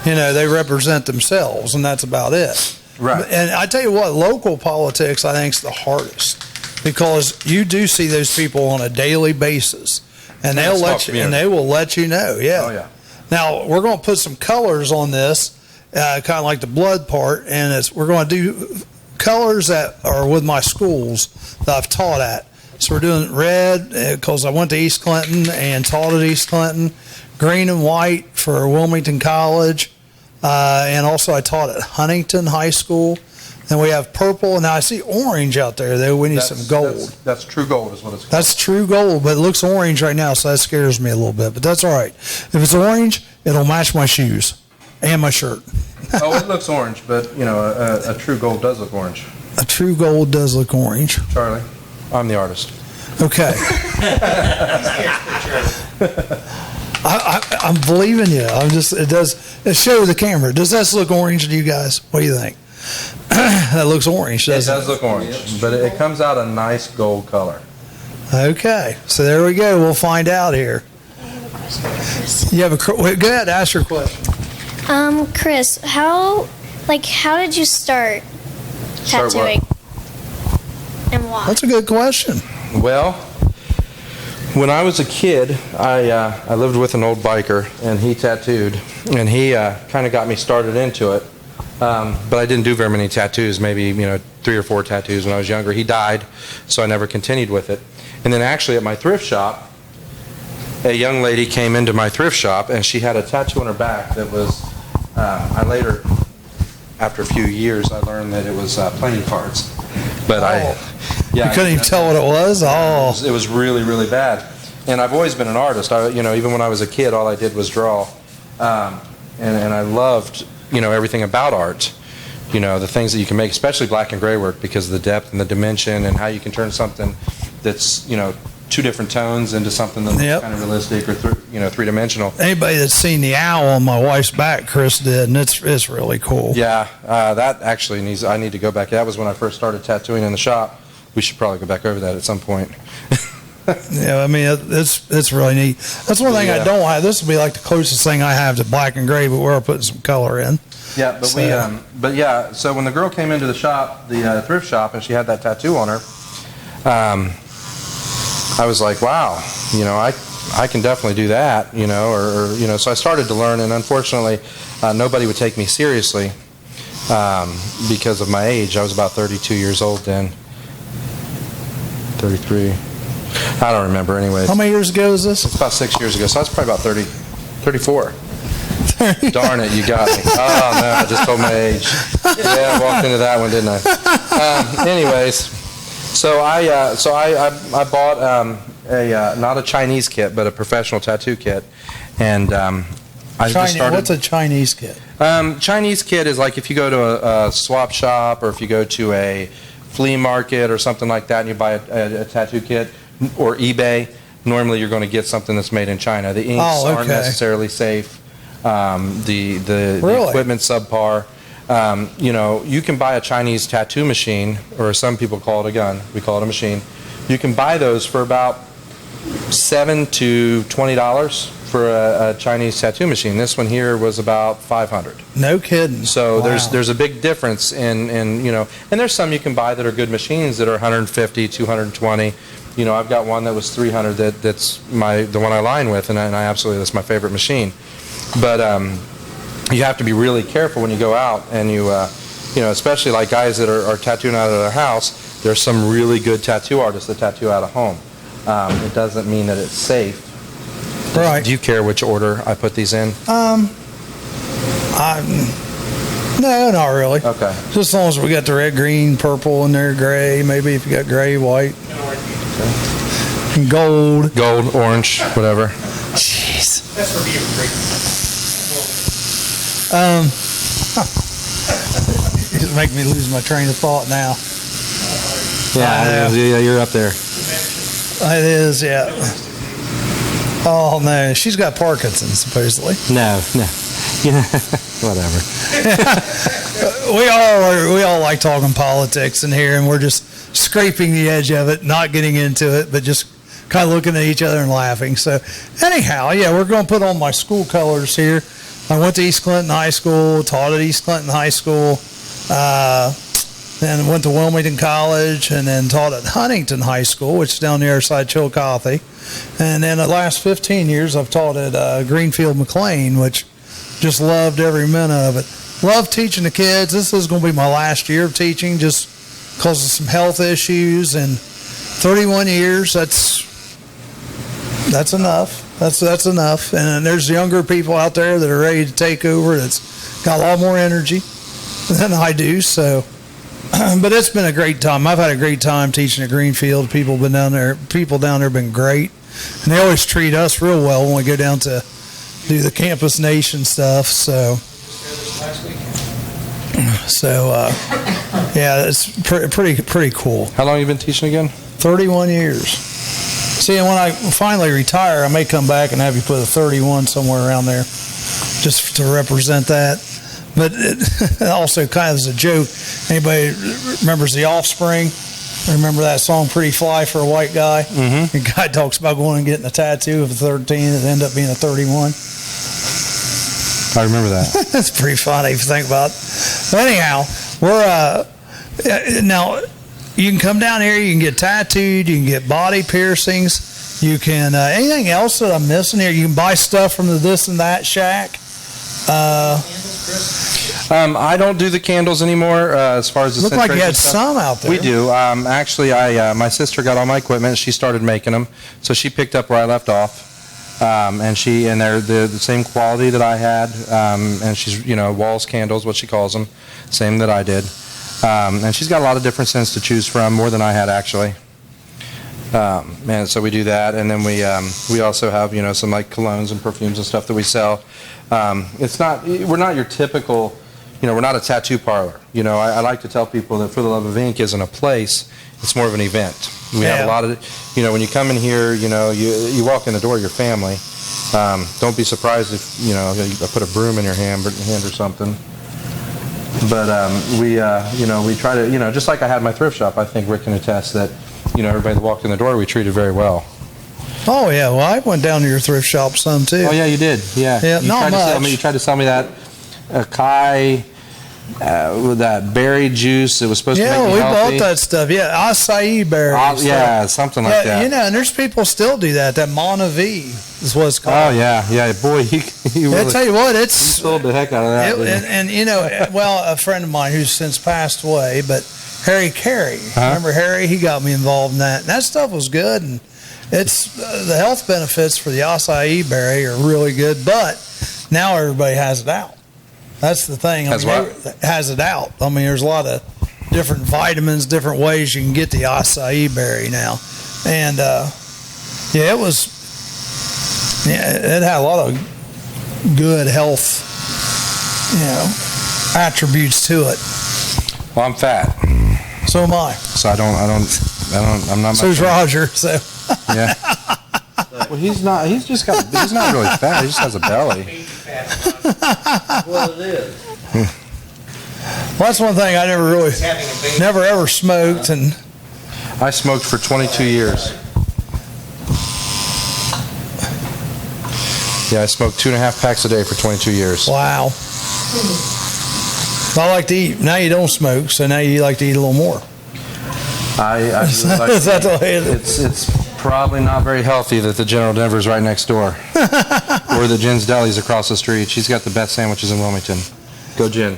They represent themselves, and that's about it. Right. And I tell you what, local politics I think is the hardest, because you do see those people on a daily basis, and they'll let you, and they will let you know. Yeah. Oh yeah. Now, we're going to put some colors on this, kind of like the blood part, and we're going to do colors that are with my schools that I've taught at. So we're doing red because I went to East Clinton and taught at East Clinton, green and white for Wilmington College, and also I taught at Huntington High School. Then we have purple, and now I see orange out there, though. We need some gold. That's true gold is what it's called. That's true gold, but it looks orange right now, so that scares me a little bit. But that's all right. If it's orange, it'll match my shoes and my shirt. Oh, it looks orange, but, a true gold does look orange. A true gold does look orange. Charlie, I'm the artist. Okay. I'm believing you. It shows the camera. Does this look orange to you guys? What do you think? That looks orange, doesn't it? It does look orange, but it comes out a nice gold color. Okay, so there we go. We'll find out here. You have go ahead, ask your question. Chris, how did you start tattooing? And why? That's a good question. Well, when I was a kid, I lived with an old biker, and he tattooed, and he kind of got me started into it. But I didn't do very many tattoos, maybe 3 or 4 tattoos when I was younger. He died, so I never continued with it. And then actually at my thrift shop, a young lady came into my thrift shop, and she had a tattoo on her back that was, I later, after a few years, I learned that it was playing cards. But you couldn't even tell what it was? It was really, really bad. And I've always been an artist. Even when I was a kid, all I did was draw. And I loved everything about art, the things that you can make, especially black and gray work, because of the depth and the dimension and how you can turn something that's, 2 different tones into something that's kind of realistic or, 3-dimensional. Anybody that's seen the owl on my wife's back, Chris did, and it's really cool. Yeah, that actually I need to go back. That was when I first started tattooing in the shop. We should probably go back over that at some point. Yeah, I mean, it's really neat. That's one thing I don't have. This will be like the closest thing I have to black and gray, but we're putting some color in. Yeah, but so when the girl came into the shop, the thrift shop, and she had that tattoo on her, I was like, wow, I can definitely do that, so I started to learn, and unfortunately, nobody would take me seriously because of my age. I was about 32 years old then. 33. I don't remember anyway. How many years ago is this? It's about 6 years ago, so that's probably about 34. Darn it, you got me. Oh, no, I just told my age. Yeah, I walked into that one, didn't I? Anyways, so I bought a not a Chinese kit, but a professional tattoo kit. And I just started. What's a Chinese kit? Chinese kit is like if you go to a swap shop or if you go to a flea market or something like that and you buy a tattoo kit or eBay, normally you're going to get something that's made in China. The inks aren't necessarily safe. The equipment's subpar. You can buy a Chinese tattoo machine, or some people call it a gun. We call it a machine. You can buy those for about $7 to $20 for a Chinese tattoo machine. This one here was about $500. No kidding. So wow. there's a big difference in and there's some you can buy that are good machines that are 150, 220. I've got one that was 300 that's the one I line with, and I absolutely, that's my favorite machine. But you have to be really careful when you go out, and especially like guys that are tattooing out of their house. There's some really good tattoo artists that tattoo out of home. It doesn't mean that it's safe. Right. Do you care which order I put these in? No, not really. Okay. Just as long as we got the red, green, purple in there, gray. Maybe if you got gray, white, and gold. Gold, orange, whatever. Jeez. That's for being great. You just make me lose my train of thought now. Yeah, you're up there. It is, yeah. Oh no, she's got Parkinson's supposedly. No. Whatever. we all like talking politics in here, and we're just scraping the edge of it, not getting into it, but just kind of looking at each other and laughing. So anyhow, yeah, we're going to put on my school colors here. I went to East Clinton High School, taught at East Clinton High School, then went to Wilmington College, and then taught at Huntington High School, which is down the other side of Chillicothe. And then the last 15 years, I've taught at Greenfield McLean, which just loved every minute of it. Love teaching the kids. This is going to be my last year of teaching just because of some health issues. And 31 years, that's enough. That's enough. And there's younger people out there that are ready to take over that's got a lot more energy than I do. So, but it's been a great time. I've had a great time teaching at Greenfield. People down there have been great. And they always treat us real well when we go down to do the Campus Nation stuff. So yeah, it's pretty cool. How long have you been teaching again? 31 years. See, and when I finally retire, I may come back and have you put a 31 somewhere around there just to represent that. But it also kind of is a joke. Anybody remembers The Offspring? Remember that song, Pretty Fly for a White Guy? Mm-hmm. The guy talks about going and getting a tattoo of a 13 and ended up being a 31. I remember that. That's pretty funny if you think about it. But anyhow, we're now you can come down here, you can get tattooed, you can get body piercings, you can anything else that I'm missing here. You can buy stuff from the This and That Shack. I don't do the candles anymore. As far as the looked like you had some out there. We do. Actually, my sister got all my equipment. She started making them, so she picked up where I left off. And they're the same quality that I had. And she's Walls candles, what she calls them, same that I did. And she's got a lot of different scents to choose from, more than I had actually. And so we do that, and then we also have some like colognes and perfumes and stuff that we sell. We're not your typical. We're not a tattoo parlor. I like to tell people that For the Love of Ink isn't a place, it's more of an event. We have a lot of, when you come in here, you walk in the door, your family. Don't be surprised if, I put a broom in your hand or something. But we try to, just like I had my thrift shop, I think Rick can attest that, everybody that walked in the door, we treated very well. Oh, yeah. Well, I went down to your thrift shop some, too. Oh, yeah, you did. Yeah. Not much. You tried to sell me that Kai... with that berry juice, it was supposed to make me healthy. Yeah, we bought that stuff. Yeah, acai berries. Yeah, something like that. And there's people still do that. That Monavie is what it's called. Oh yeah. Boy, he really, I tell you what, he sold the heck out of that. And a friend of mine who's since passed away, but Harry Carey. Remember Harry? He got me involved in that. And that stuff was good, and it's the health benefits for the acai berry are really good, but Now everybody has it out. That's the thing. Has what? Has it out. I mean, there's a lot of different vitamins, different ways you can get the acai berry now. And yeah, it had a lot of good health, attributes to it. Well, I'm fat, So am I. so I'm not. So's much- Roger. So Yeah. Well, he's not. He's not really fat. He just has a belly. Well, it is. well, that's one thing I Having a baby. never ever smoked, and I smoked for 22 years. Yeah, I smoked 2.5 packs a day for 22 years. wow. I like to eat. Now you don't smoke, so now you like to eat a little more. I really Is like that the way it is? it's probably not very healthy that the General Denver's right next door, or the Jen's Deli's across the street. She's got the best sandwiches in Wilmington. Go Jen.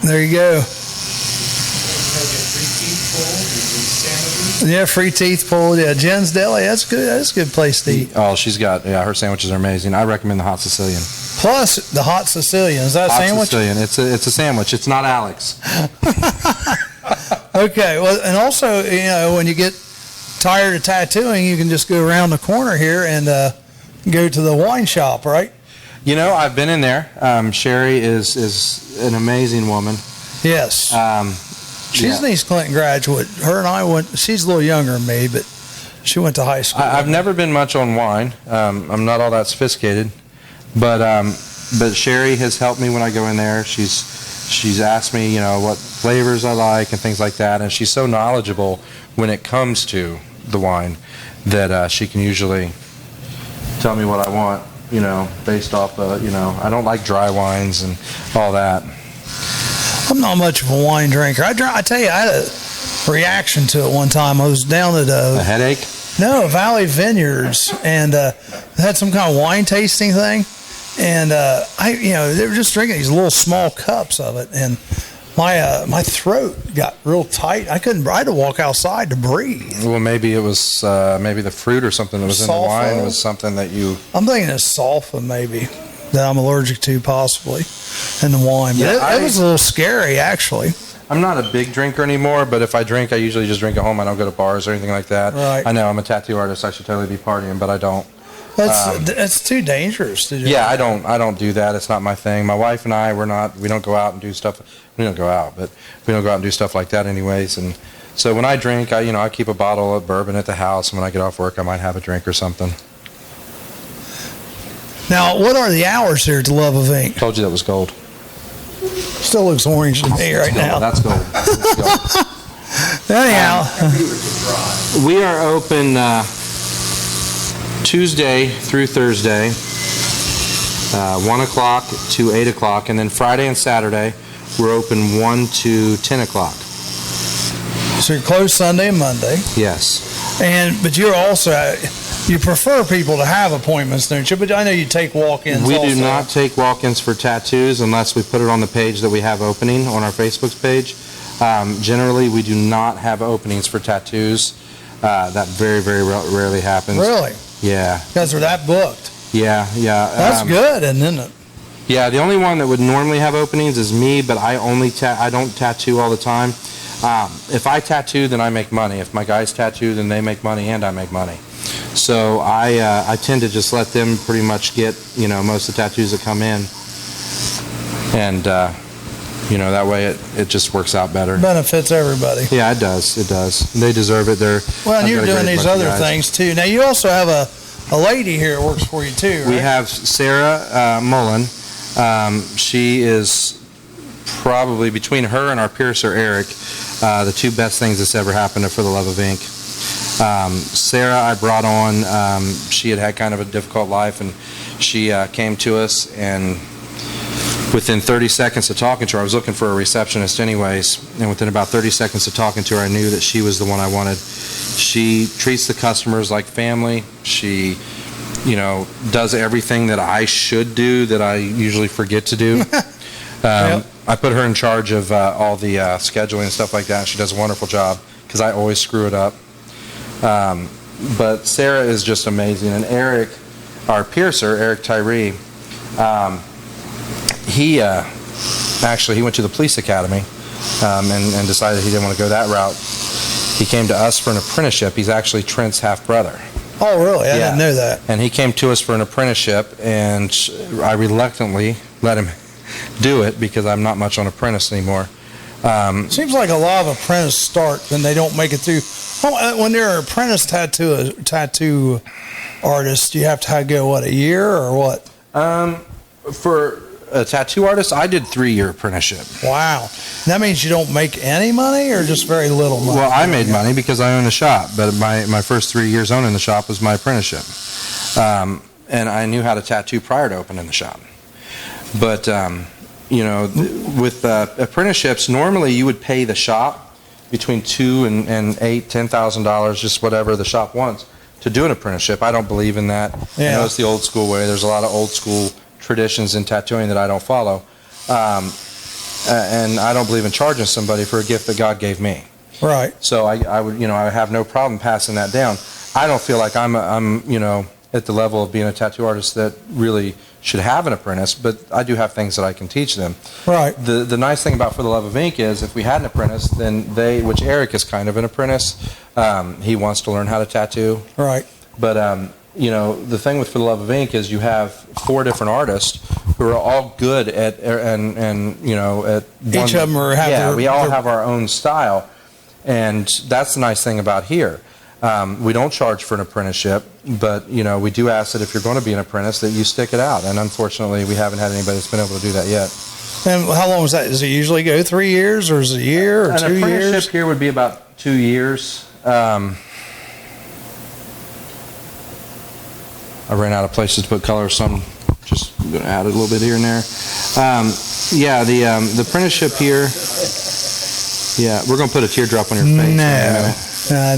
There you go. Yeah, free teeth pulled. Yeah, Jen's Deli. That's good. That's a good place to eat. Oh, her sandwiches are amazing. I recommend the hot Sicilian. Plus the hot Sicilian. Is that a Hot sandwich? Sicilian. It's a sandwich. It's not Alex. Okay. Well, and also, when you get tired of tattooing, you can just go around the corner here and go to the wine shop, right? I've been in there. Sherry is an amazing woman. Yes. She's an East Clinton graduate. Her and I went. She's a little younger than me, but she went to high school. I've never been much on wine. I'm not all that sophisticated, but Sherry has helped me when I go in there. She's asked me, what flavors I like and things like that, and she's so knowledgeable when it comes to the wine that she can usually tell me what I want, based off I don't like dry wines and all that. I'm not much of a wine drinker. I tell you, I had a reaction to it one time. I was down at A headache? Valley Vineyards, and they had some kind of wine tasting thing, and they were just drinking these little small cups of it, and my throat got real tight. I had to walk outside to breathe. Well, maybe it was maybe the fruit or something that was in the wine was something that you. I'm thinking it's sulfa maybe that I'm allergic to possibly in the wine. But it was a little scary actually. I'm not a big drinker anymore, but if I drink, I usually just drink at home. I don't go to bars or anything like that. Right. I know I'm a tattoo artist. I should totally be partying, but I don't. That's too dangerous to do. Yeah, I don't do that. It's not my thing. My wife and I, we don't go out and do stuff. We don't go out, but we don't go out and do stuff like that anyways. And so when I drink, I keep a bottle of bourbon at the house. And when I get off work, I might have a drink or something. Now, what are the hours here at the Love of Ink? Told you that was gold. Still looks orange to me right now. That's gold. That's gold. Anyhow, We are open Tuesday through Thursday, 1 o'clock to 8 o'clock, and then Friday and Saturday, we're open 1 to 10 o'clock. so you're closed Sunday and Monday, Yes. but you're also you prefer people to have appointments, don't you? But I know you take walk-ins. We also. do not take walk-ins for tattoos unless we put it on the page that we have opening on our Facebook page. Generally, we do not have openings for tattoos. That very, very rarely happens. Really? Yeah. Because they're that booked. Yeah. That's good, isn't it? Yeah, the only one that would normally have openings is me, but I don't tattoo all the time. If I tattoo, then I make money. If my guys tattoo, then they make money and I make money. So I tend to just let them pretty much get most of the tattoos that come in, and that way it just works out better. Benefits everybody. Yeah, it does. It does. They deserve it. Well, and I've you're got a doing great these bunch of other guys. things too. Now you also have a lady here that works for you too, right? We have Sarah Mullen. She is probably, between her and our piercer Eric, the two best things that's ever happened for the Love of Ink. Sarah I brought on, she had kind of a difficult life, and she came to us, and within 30 seconds of talking to her, I was looking for a receptionist anyways, and within about 30 seconds of talking to her, I knew that she was the one I wanted. She treats the customers like family. She does everything that I should do that I usually forget to do. Yep. I put her in charge of all the scheduling and stuff like that. She does a wonderful job because I always screw it up. But Sarah is just amazing. And Eric, our piercer, Eric Tyree, he actually he went to the police academy and decided he didn't want to go that route. He came to us for an apprenticeship. He's actually Trent's half brother. Oh, really? I didn't know that. And he came to us for an apprenticeship, and I reluctantly let him do it because I'm not much on apprentice anymore. Seems like a lot of apprentices start and they don't make it through. When they're an apprentice tattoo artist, you have to go, what, a year or what? For a tattoo artist, I did 3-year apprenticeship. Wow. That means you don't make any money or just very little money? Well, I made money because I owned the shop, but my first 3 years owning the shop was my apprenticeship. And I knew how to tattoo prior to opening the shop. But, with apprenticeships, normally you would pay the shop between $2,000 and $10,000, just whatever the shop wants, to do an apprenticeship. I don't believe in that. Yeah. I know it's the old school way. There's a lot of old school traditions in tattooing that I don't follow. And I don't believe in charging somebody for a gift that God gave me. Right. So I would, I have no problem passing that down. I don't feel like I'm at the level of being a tattoo artist that really should have an apprentice, but I do have things that I can teach them. Right. The nice thing about For the Love of Ink is if we had an apprentice, then which Eric is kind of an apprentice, he wants to learn how to tattoo. Right. But, the thing with For the Love of Ink is you have 4 different artists who are all good at, at Each of them we all have our own style. And that's the nice thing about here. We don't charge for an apprenticeship, but, we do ask that if you're going to be an apprentice that you stick it out. And unfortunately, we haven't had anybody that's been able to do that yet. And how long is that? Does it usually go 3 years or is it a year or 2 years? An apprenticeship here would be about 2 years. I ran out of places to put color, so I'm just going to add a little bit here and there. The apprenticeship here, we're going to put a teardrop on your face.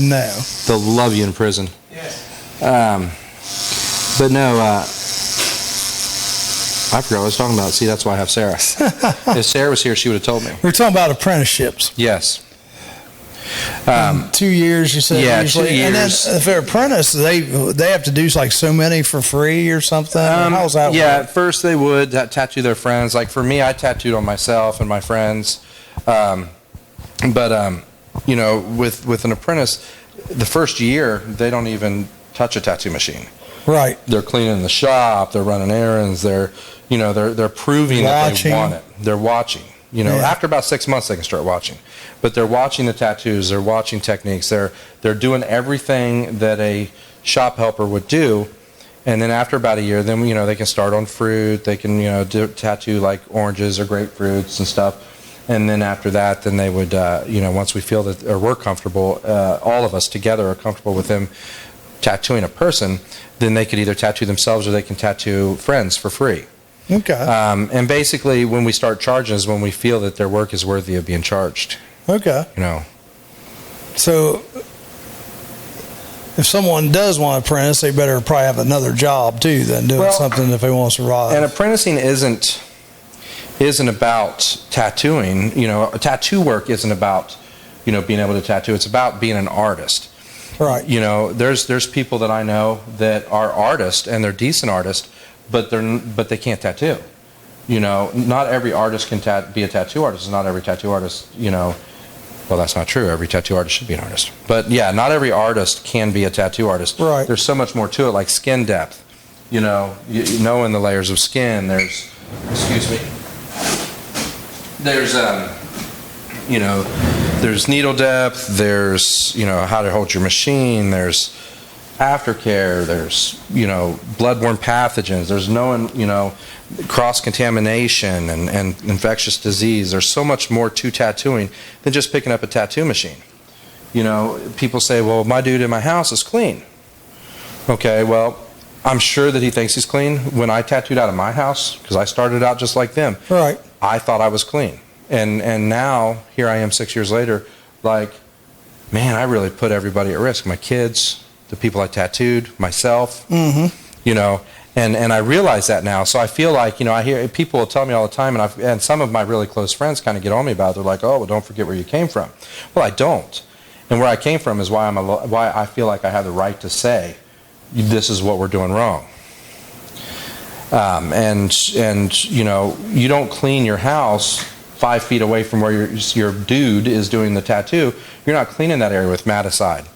No. They'll love you in prison. But no, I forgot what I was talking about. See, that's why I have Sarah. If Sarah was here, she would have told me. We're talking about apprenticeships. Yes. 2 years, you said? Yeah, usually. 2 years. And then if they're apprentice, they have to do like so many for free or something? How's that work? At first they would tattoo their friends. Like for me, I tattooed on myself and my friends. With an apprentice, the first year, they don't even touch a tattoo machine. Right. They're cleaning the shop, they're running errands, they're proving that they want it. They're watching. After about 6 months they can start watching. But they're watching the tattoos, they're watching techniques, they're doing everything that a shop helper would do. And then after about a year, then they can start on fruit, they can tattoo like oranges or grapefruits and stuff. And then after that, then they would once we feel that, or we're comfortable, all of us together are comfortable with them tattooing a person, then they could either tattoo themselves or they can tattoo friends for free. Okay. And basically, when we start charging is when we feel that their work is worthy of being charged. Okay. So if someone does want to apprentice, they better probably have another job too than doing something if they want to survive. And apprenticing isn't about tattooing. Tattoo work isn't about being able to tattoo. It's about being an artist. Right. There's people that I know that are artists and they're decent artists, but they can't tattoo. Not every artist can be a tattoo artist. Not every tattoo artist, well, that's not true. Every tattoo artist should be an artist. But yeah, not every artist can be a tattoo artist. Right. There's so much more to it, like skin depth. Knowing the layers of skin. There's, excuse me. There's there's needle depth. There's how to hold your machine. There's aftercare. There's bloodborne pathogens. There's knowing cross contamination and infectious disease. There's so much more to tattooing than just picking up a tattoo machine. People say, well, my dude in my house is clean. Okay, well, I'm sure that he thinks he's clean. When I tattooed out of my house, because I started out just like them, right, I thought I was clean. And now, here I am 6 years later, like, man, I really put everybody at risk. My kids, the people I tattooed, myself, and I realize that now. So I feel like, I hear people will tell me all the time, and some of my really close friends kind of get on me about it. They're like, oh, well, don't forget where you came from. Well, I don't. And where I came from is why I feel like I have the right to say, this is what we're doing wrong. And you know, you don't clean your house 5 feet away from where your dude is doing the tattoo. You're not cleaning that area with maticide.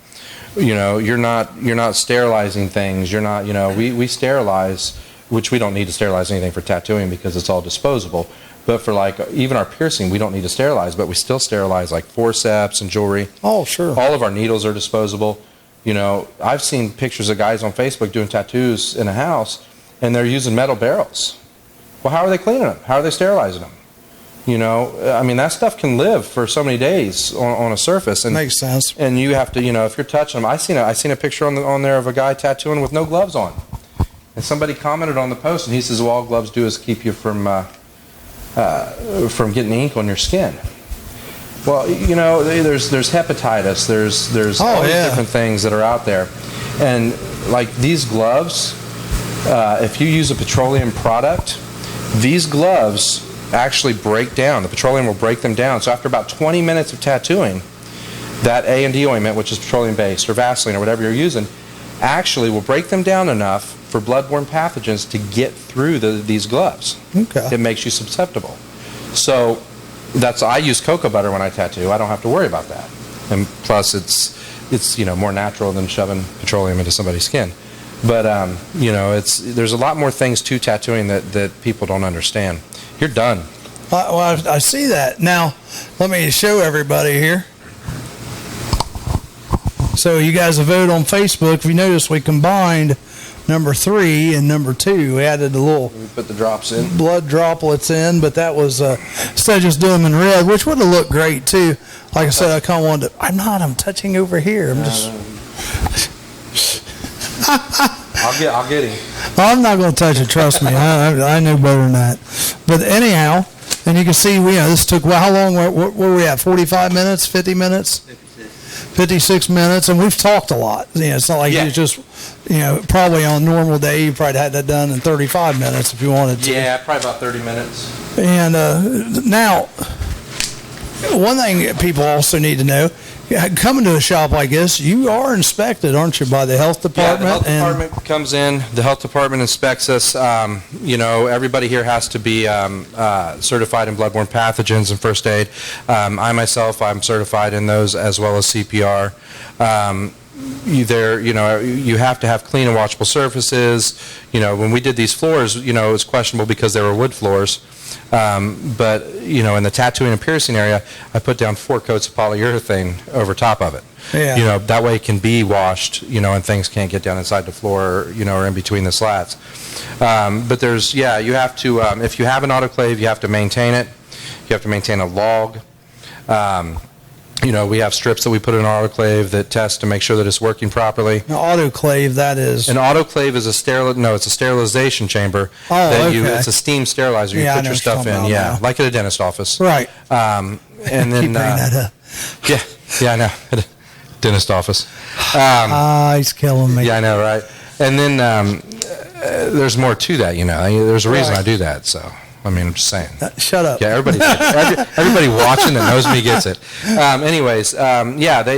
You know, you're not sterilizing things. You're not, you know, we sterilize, which we don't need to sterilize anything for tattooing because it's all disposable. But for like even our piercing, we don't need to sterilize, but we still sterilize like forceps and jewelry. Oh, sure. All of our needles are disposable. You know, I've seen pictures of guys on Facebook doing tattoos in a house, and they're using metal barrels. Well, how are they cleaning them? How are they sterilizing them? You know, I mean, that stuff can live for so many days on a surface. And makes sense. And you have to, you know, if you're touching them, I seen a picture on there of a guy tattooing with no gloves on. And somebody commented on the post, and he says, well, all gloves do is keep you from getting ink on your skin. Well, you know, there's hepatitis, there's all these different things that are out there. And like these gloves, if you use a petroleum product, these gloves actually break down. The petroleum will break them down. So after about 20 minutes of tattooing, that A&D ointment, which is petroleum based, or Vaseline, or whatever you're using, actually will break them down enough for bloodborne pathogens to get through these gloves. Okay. It makes you susceptible. So I use cocoa butter when I tattoo. I don't have to worry about that. And plus, it's you know, more natural than shoving petroleum into somebody's skin. But you know, there's a lot more things to tattooing that people don't understand. You're done. Well, I see that. Now, let me show everybody here. So you guys have voted on Facebook. If you notice, we combined number 3 and number 2. We added a little. We put the drops in. Blood droplets in, but that was instead of just doing them in red, which would have looked great too. Like I said, I kind of wanted to. I'm touching over here. I'm just. I'll get him. I'm not going to touch it. Trust me. I know better than that. But anyhow, and you can see this took. Well, how long? Where were we at? 45 minutes? 50 minutes? 56 minutes, and we've talked a lot. You know, it's not like you just, you know, probably on a normal day you probably had that done in 35 minutes if you wanted to. Yeah, probably about 30 minutes. And now, one thing people also need to know, coming to a shop like this, you are inspected, aren't you, by the health department? Yeah, the health department comes in. The health department inspects us. You know, everybody here has to be certified in bloodborne pathogens and first aid. I'm certified in those as well as CPR. You have to have clean and washable surfaces. You know, when we did these floors, you know, it was questionable because they were wood floors. But, you know, in the tattooing and piercing area, I put down 4 coats of polyurethane over top of it. Yeah. You know, that way it can be washed, you know, and things can't get down inside the floor, you know, or in between the slats. But there's, you have to, if you have an autoclave, you have to maintain it. You have to maintain a log. You know, we have strips that we put in our autoclave that test to make sure that it's working properly. An autoclave, that is. An autoclave is it's a sterilization chamber. Oh, okay. It's a steam sterilizer. You put your stuff in, like at a dentist office. Right. And then, Keep bringing that up. Yeah, I know. Dentist office. He's killing me. Yeah, I know, right? And then there's more to that, you know. There's a reason I do that, so. I mean, I'm just saying. Shut up. Yeah, everybody watching that knows me gets it.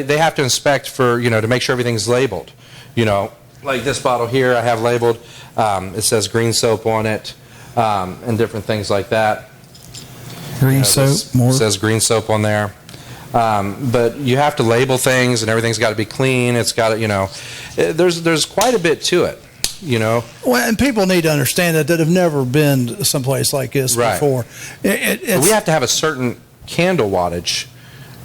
They have to inspect for, you know, to make sure everything's labeled. You know, like this bottle here I have labeled. It says green soap on it and different things like that. Green soap, more. It says green soap on there. But you have to label things and everything's got to be clean. It's got to, you know, there's quite a bit to it. You know, well, and people need to understand that have never been someplace like this before. We have to have a certain candle wattage,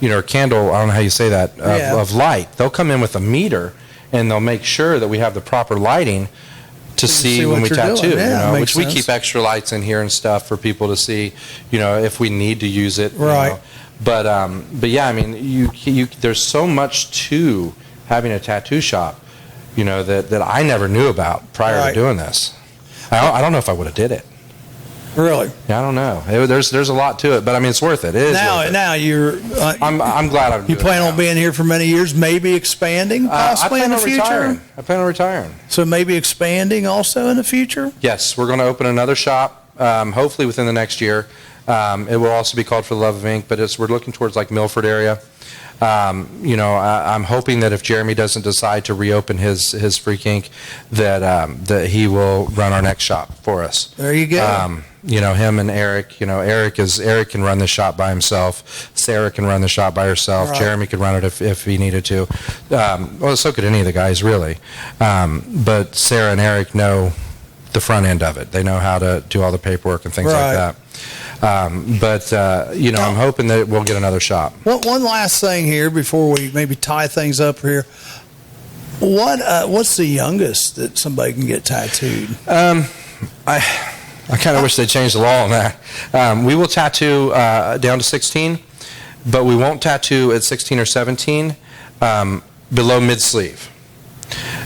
you know, or candle. I don't know how you say that of light. They'll come in with a meter, and they'll make sure that we have the proper lighting to see when we tattoo. Yeah, you know, which sense. We keep extra lights in here and stuff for people to see. You know, if we need to use it. Right. You know. But yeah, I mean, you there's so much to having a tattoo shop. You know, that I never knew about prior to doing this. I don't know if I would have did it. Really? Yeah, I don't know. There's a lot to it, but I mean, it's worth it. It is worth it. Now you're. I'm glad I'm. You plan on being here for many years, maybe expanding possibly in the future. I plan on retiring. So maybe expanding also in the future. Yes, we're going to open another shop, hopefully within the next year. It will also be called For the Love of Ink, but we're looking towards like Milford area. I'm hoping that if Jeremy doesn't decide to reopen his Freak Ink, that he will run our next shop for us. There you go. Him and Eric. Eric can run the shop by himself. Sarah can run the shop by herself. Right. Jeremy could run it if he needed to. Well, so could any of the guys really. But Sarah and Eric know the front end of it. They know how to do all the paperwork and things Right. like that. I'm hoping that we'll get another shop. One last thing here before we maybe tie things up here. What's the youngest that somebody can get tattooed? I kind of wish they changed the law on that. We will tattoo down to 16, but we won't tattoo at 16 or 17 below mid-sleeve.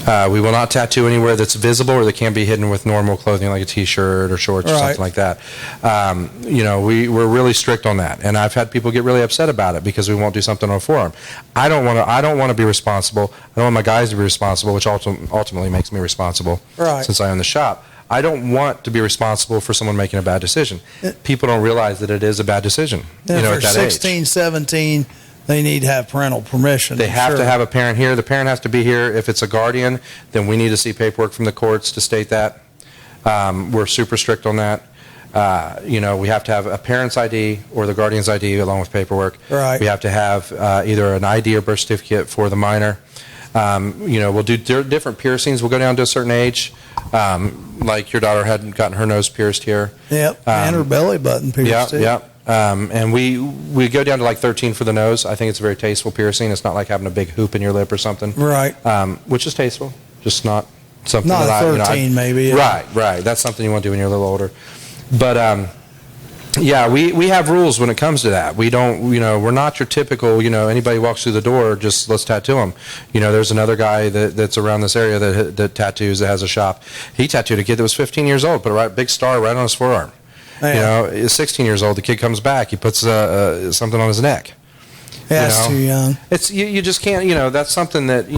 We will not tattoo anywhere that's visible or that can be hidden with normal clothing like a T-shirt or shorts or something like that. We're really strict on that, and I've had people get really upset about it because we won't do something on a forearm. I don't want to be responsible. I don't want my guys to be responsible, which ultimately makes me responsible since I own the shop. I don't want to be responsible for someone making a bad decision. People don't realize that it is a bad decision. If at that 16, age. 17, they need to have parental permission. They have to have a parent here. The parent has to be here. If it's a guardian, then we need to see paperwork from the courts to state that. We're super strict on that. We have to have a parent's ID or the guardian's ID along with paperwork. Right. We have to have either an ID or birth certificate for the minor. We'll do different piercings. We'll go down to a certain age. Like your daughter hadn't gotten her nose pierced here. Yep, and her belly button pierced too. Yep. And we go down to like 13 for the nose. I think it's a very tasteful piercing. It's not like having a big hoop in your lip or something. Right. Which is tasteful, just not something Not that 13 maybe. Right. That's something you want to do when you're a little older. But we have rules when it comes to that. We don't, we're not your typical, anybody walks through the door, just let's tattoo them. There's another guy that's around this area that tattoos, that has a shop. He tattooed a kid that was 15 years old, put a big star right on his forearm. Yeah. He's 16 years old. The kid comes back. He puts something on his neck. Yeah, that's too young. It's you just can't. That's something that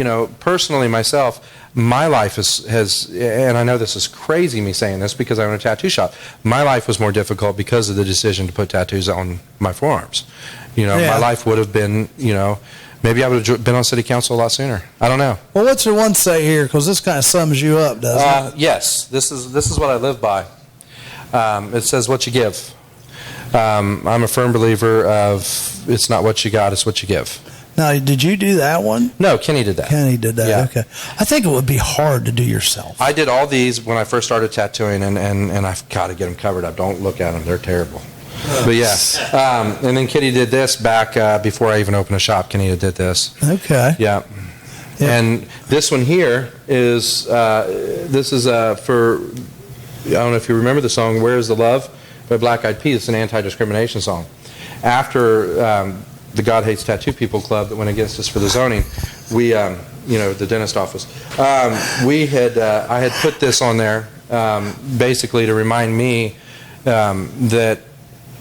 personally myself, my life has, and I know this is crazy me saying this because I own a tattoo shop. My life was more difficult because of the decision to put tattoos on my forearms. My life would have been, maybe I would have been on city council a lot sooner. I don't know. Well, what's your one say here? Because this kind of sums you up, doesn't it? Yes, this is what I live by. It says what you give. I'm a firm believer of it's not what you got, it's what you give. Now, did you do that one? No, Kenny did that. Kenny did that, Yeah. okay. I think it would be hard to do yourself. I did all these when I first started tattooing, and I've got to get them covered up. Don't look at them. They're terrible. But yeah. And then Kenny did this back before I even opened a shop. Kenny did this. Okay. Yeah. And this one here is, for, I don't know if you remember the song, Where's the Love by Black Eyed Peas. It's an anti-discrimination song. After the God Hates Tattoo People Club that went against us for the zoning, we, the dentist office, I had put this on there basically to remind me that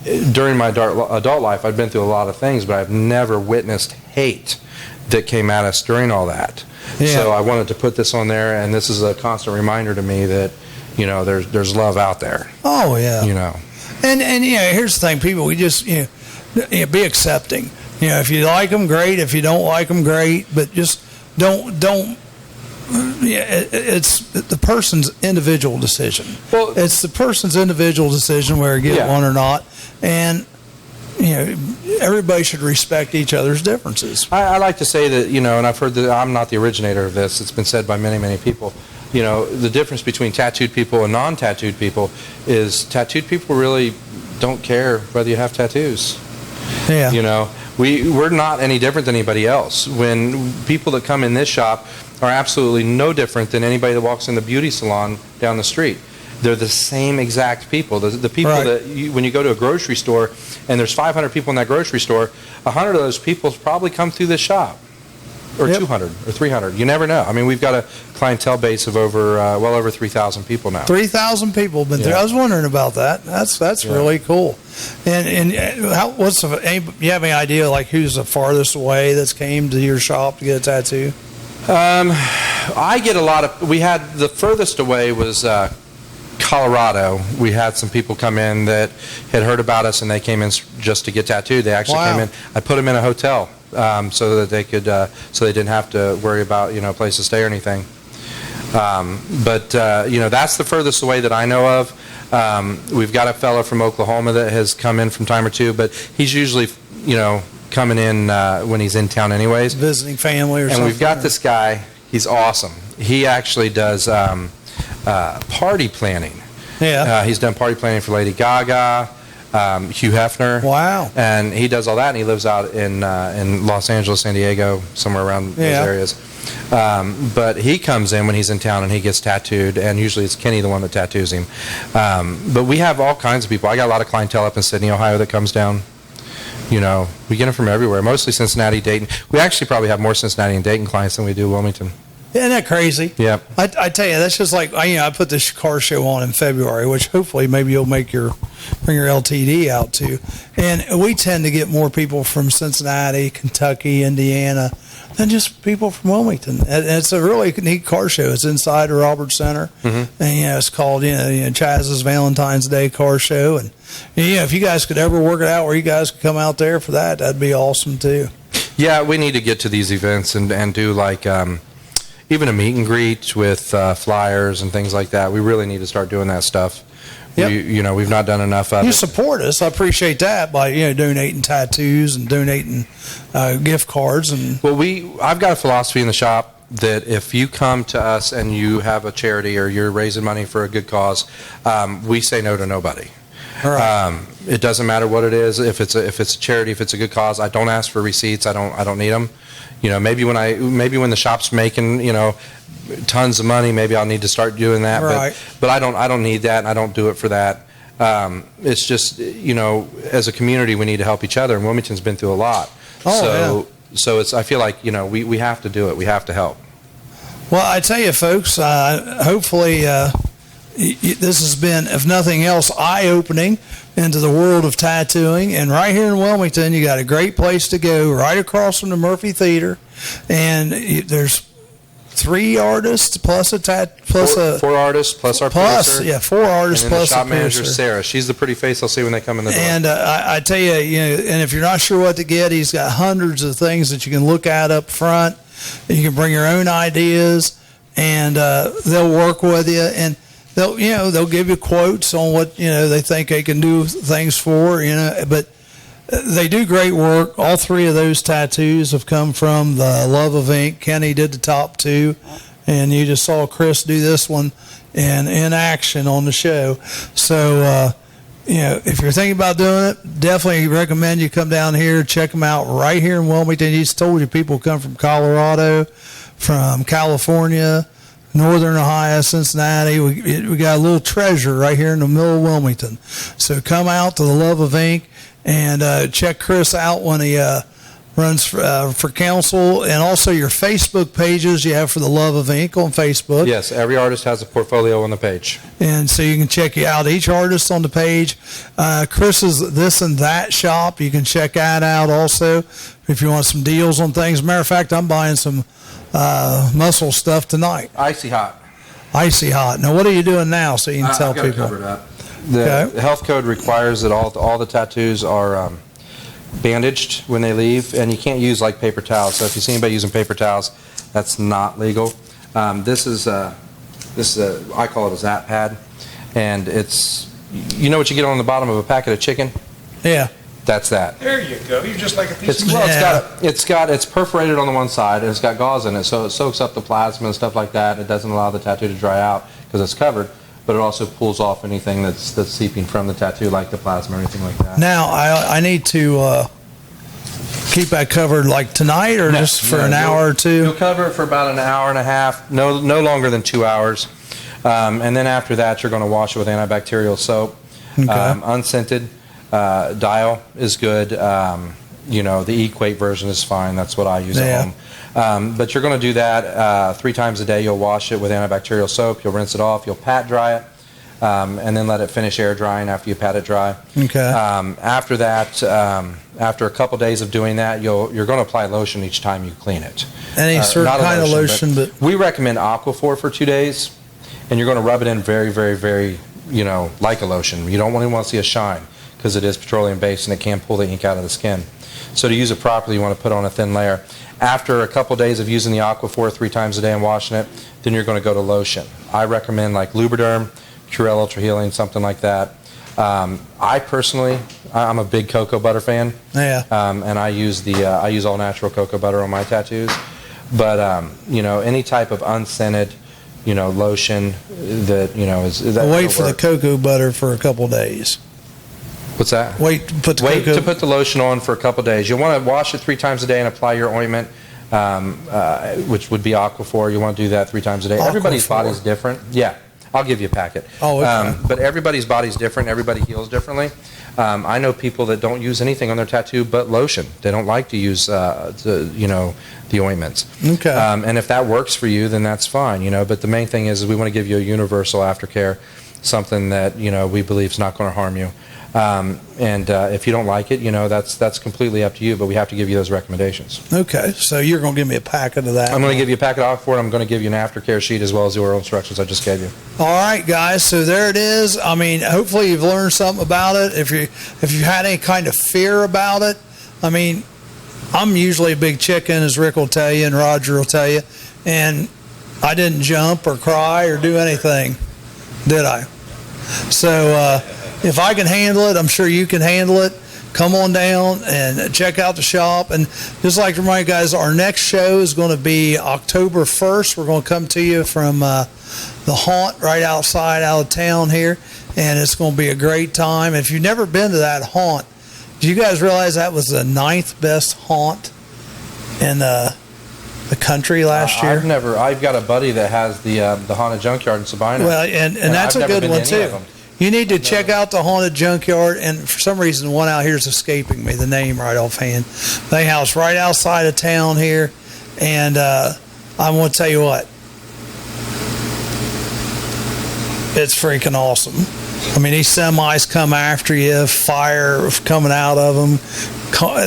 during my adult life, I'd been through a lot of things, but I've never witnessed hate that came at us during all that. Yeah. So I wanted to put this on there, and this is a constant reminder to me that, there's love out there. Oh, yeah. And here's the thing, people, we just, be accepting. If you like them, great. If you don't like them, great. But just don't. It's the person's individual decision. Well, it's the person's individual decision whether to get one or not, and everybody should respect each other's differences. I like to say that and I've heard that I'm not the originator of this. It's been said by many people. The difference between tattooed people and non-tattooed people is tattooed people really don't care whether you have tattoos. Yeah. We're not any different than anybody else. When people that come in this shop are absolutely no different than anybody that walks in the beauty salon down the street. They're the same exact people. The people that when you go to a grocery store and there's 500 people in that grocery store, 100 of those people probably come through this shop. Or 200 or 300. You never know. I mean, we've got a clientele base of well over 3,000 people now. 3,000 people have been through. I was wondering about that. That's really cool. And you have any idea like who's the farthest away that's came to your shop to get a tattoo? I get a lot of. We had the furthest away was Colorado, we had some people come in that had heard about us, and they came in just to get tattooed. They actually Wow. came in. I put them in a hotel so that they could, so they didn't have to worry about a place to stay or anything. But that's the furthest away that I know of. We've got a fellow from Oklahoma that has come in from time or two, but he's usually coming in when he's in town anyways. Visiting family or something. And we've got this guy. He's awesome. He actually does party planning. Yeah. He's done party planning for Lady Gaga, Hugh Hefner. Wow. And he does all that, and he lives out in Los Angeles, San Diego, somewhere around those areas. But he comes in when he's in town and he gets tattooed, and usually it's Kenny the one that tattoos him. But we have all kinds of people. I got a lot of clientele up in Sydney, Ohio that comes down. We get them from everywhere, mostly Cincinnati, Dayton. We actually probably have more Cincinnati and Dayton clients than we do Wilmington. Isn't that crazy? Yeah. I tell you, that's just like, I put this car show on in February, which hopefully maybe you'll bring your LTD out to. And we tend to get more people from Cincinnati, Kentucky, Indiana, than just people from Wilmington. And it's a really neat car show. It's inside the Roberts Center. Mm-hmm. And, it's called, Chaz's Valentine's Day car show. And, if you guys could ever work it out where you guys could come out there for that, that'd be awesome too. Yeah, we need to get to these events and do like even a meet and greet with flyers and things like that. We really need to start doing that stuff. Yep. We've not done enough of it. You support us. I appreciate that by donating tattoos and donating gift cards and. Well, I've got a philosophy in the shop that if you come to us and you have a charity or you're raising money for a good cause, we say no to nobody. Right. It doesn't matter what it is. If it's a charity, if it's a good cause, I don't ask for receipts. I don't need them. Maybe when the shop's making tons of money, maybe I'll need to start doing that. Right. But I don't need that, and I don't do it for that. It's just as a community we need to help each other, and Wilmington's been through a lot. So I feel like we have to do it. We have to help. Well, I tell you, folks, hopefully. This has been, if nothing else, eye-opening into the world of tattooing. And right here in Wilmington, you got a great place to go right across from the Murphy Theater. And there's 3 artists plus four artists plus our producer. Yeah, 4 artists and then plus the shop a manager, producer. Sarah. She's the pretty face they'll see when they come in the door. And I tell you, and if you're not sure what to get, he's got hundreds of things that you can look at up front. And you can bring your own ideas, and they'll work with you. And they'll give you quotes on what they think they can do things for, but they do great work. All 3 of those tattoos have come from the Love of Ink. Kenny did the top 2, and you just saw Chris do this one in action on the show. So if you're thinking about doing it, definitely recommend you come down here, check them out right here in Wilmington. He's told you people come from Colorado, from California, Northern Ohio, Cincinnati. We got a little treasure right here in the middle of Wilmington. So come out to the Love of Ink and check Chris out when he runs for council, and also your Facebook pages you have for the Love of Ink on Facebook. Yes, every artist has a portfolio on the page. And so you can check out each artist on the page. Chris's This and That shop, you can check that out also if you want some deals on things. Matter of fact, I'm buying some muscle stuff tonight. Icy hot. Icy hot. Now, what are you doing now so you can tell I've got it people? covered up. The health code requires that all the tattoos are bandaged when they leave, and you can't use like paper towels. So if you see anybody using paper towels, that's not legal. This is I call it a zap pad, and it's what you get on the bottom of a packet of chicken. Yeah. That's that. There you go. You're just like a piece of It's perforated on the one side, and it's got gauze in it, so it soaks up the plasma and stuff like that. It doesn't allow the tattoo to dry out because it's covered, but it also pulls off anything that's seeping from the tattoo, like the plasma or anything like that. Now, I need to keep that covered like tonight or just for an hour or two? You'll cover it for about an hour and a half, no longer than 2 hours. And then after that, you're going to wash it with antibacterial soap, unscented. Dial is good. The Equate version is fine. That's what I use at home. But you're going to do that 3 times a day. You'll wash it with antibacterial soap. You'll rinse it off. You'll pat dry it, and then let it finish air drying after you pat it dry. Okay. After that, after a couple days of doing that, you're going to apply lotion each time you clean it. Any certain kind of lotion, but we recommend Aquaphor for 2 days, and you're going to rub it in very, very, very like a lotion. You don't want to see a shine because it is petroleum based and it can pull the ink out of the skin. So to use it properly, you want to put on a thin layer. After a couple days of using the Aquaphor 3 times a day and washing it, then you're going to go to lotion. I recommend like Lubriderm, Curel Ultra Healing, something like that. I personally, I'm a big cocoa butter fan. Yeah. And I use all natural cocoa butter on my tattoos. But any type of unscented, lotion that Wait for the cocoa butter for a couple days. What's that? Wait to put the lotion on for a couple days. You want to wash it 3 times a day and apply your ointment, which would be Aquaphor. You want to do that 3 times a day. Aquaphor. Everybody's body's different. Yeah, I'll give you a packet. Oh, okay. But everybody's body's different. Everybody heals differently. I know people that don't use anything on their tattoo but lotion. They don't like to use the ointments. Okay. And if that works for you, then that's fine. But the main thing is we want to give you a universal aftercare, something that we believe is not going to harm you. If you don't like it, that's completely up to you, but we have to give you those recommendations. Okay, so you're going to give me a packet of that. I'm going to give you a packet of Aquaphor. I'm going to give you an aftercare sheet as well as the oral instructions I just gave you. All right, guys, so there it is. I mean, hopefully you've learned something about it. If you had any kind of fear about it, I mean, I'm usually a big chicken, as Rick will tell you and Roger will tell you, and I didn't jump or cry or do anything, did I? So, if I can handle it, I'm sure you can handle it. Come on down and check out the shop. And just like to remind you guys, our next show is going to be October 1st. We're going to come to you from the haunt right outside out of town here. And it's going to be a great time. If you've never been to that haunt, do you guys realize that was the 9th best haunt in the country last year? I've got a buddy that has the haunted junkyard in Sabina. Well, and that's a good one too. You need to check out the haunted junkyard, and for some reason, one out here is escaping me, the name right offhand. They house right outside of town here, and I'm going to tell you what, it's freaking awesome. I mean, these semis come after you, fire coming out of them.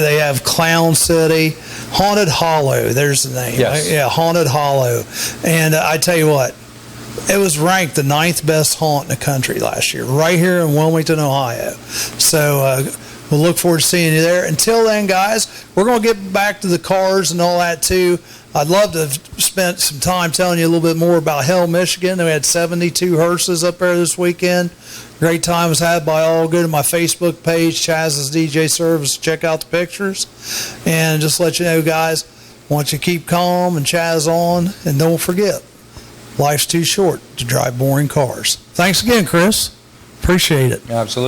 They have Clown City, Haunted Hollow. There's the name. Yes. Yeah, Haunted Hollow. And I tell you what, it was ranked the 9th best haunt in the country last year, right here in Wilmington, Ohio. So we'll look forward to seeing you there. Until then, guys, we're going to get back to the cars and all that too. I'd love to have spent some time telling you a little bit more about Hell, Michigan. We had 72 hearses up there this weekend. Great time was had by all. Go to my Facebook page, Chaz's DJ Service. Check out the pictures. And just let you know, guys, want you to keep calm and Chaz on. And don't forget, life's too short to drive boring cars. Thanks again, Chris. Appreciate it. Absolutely.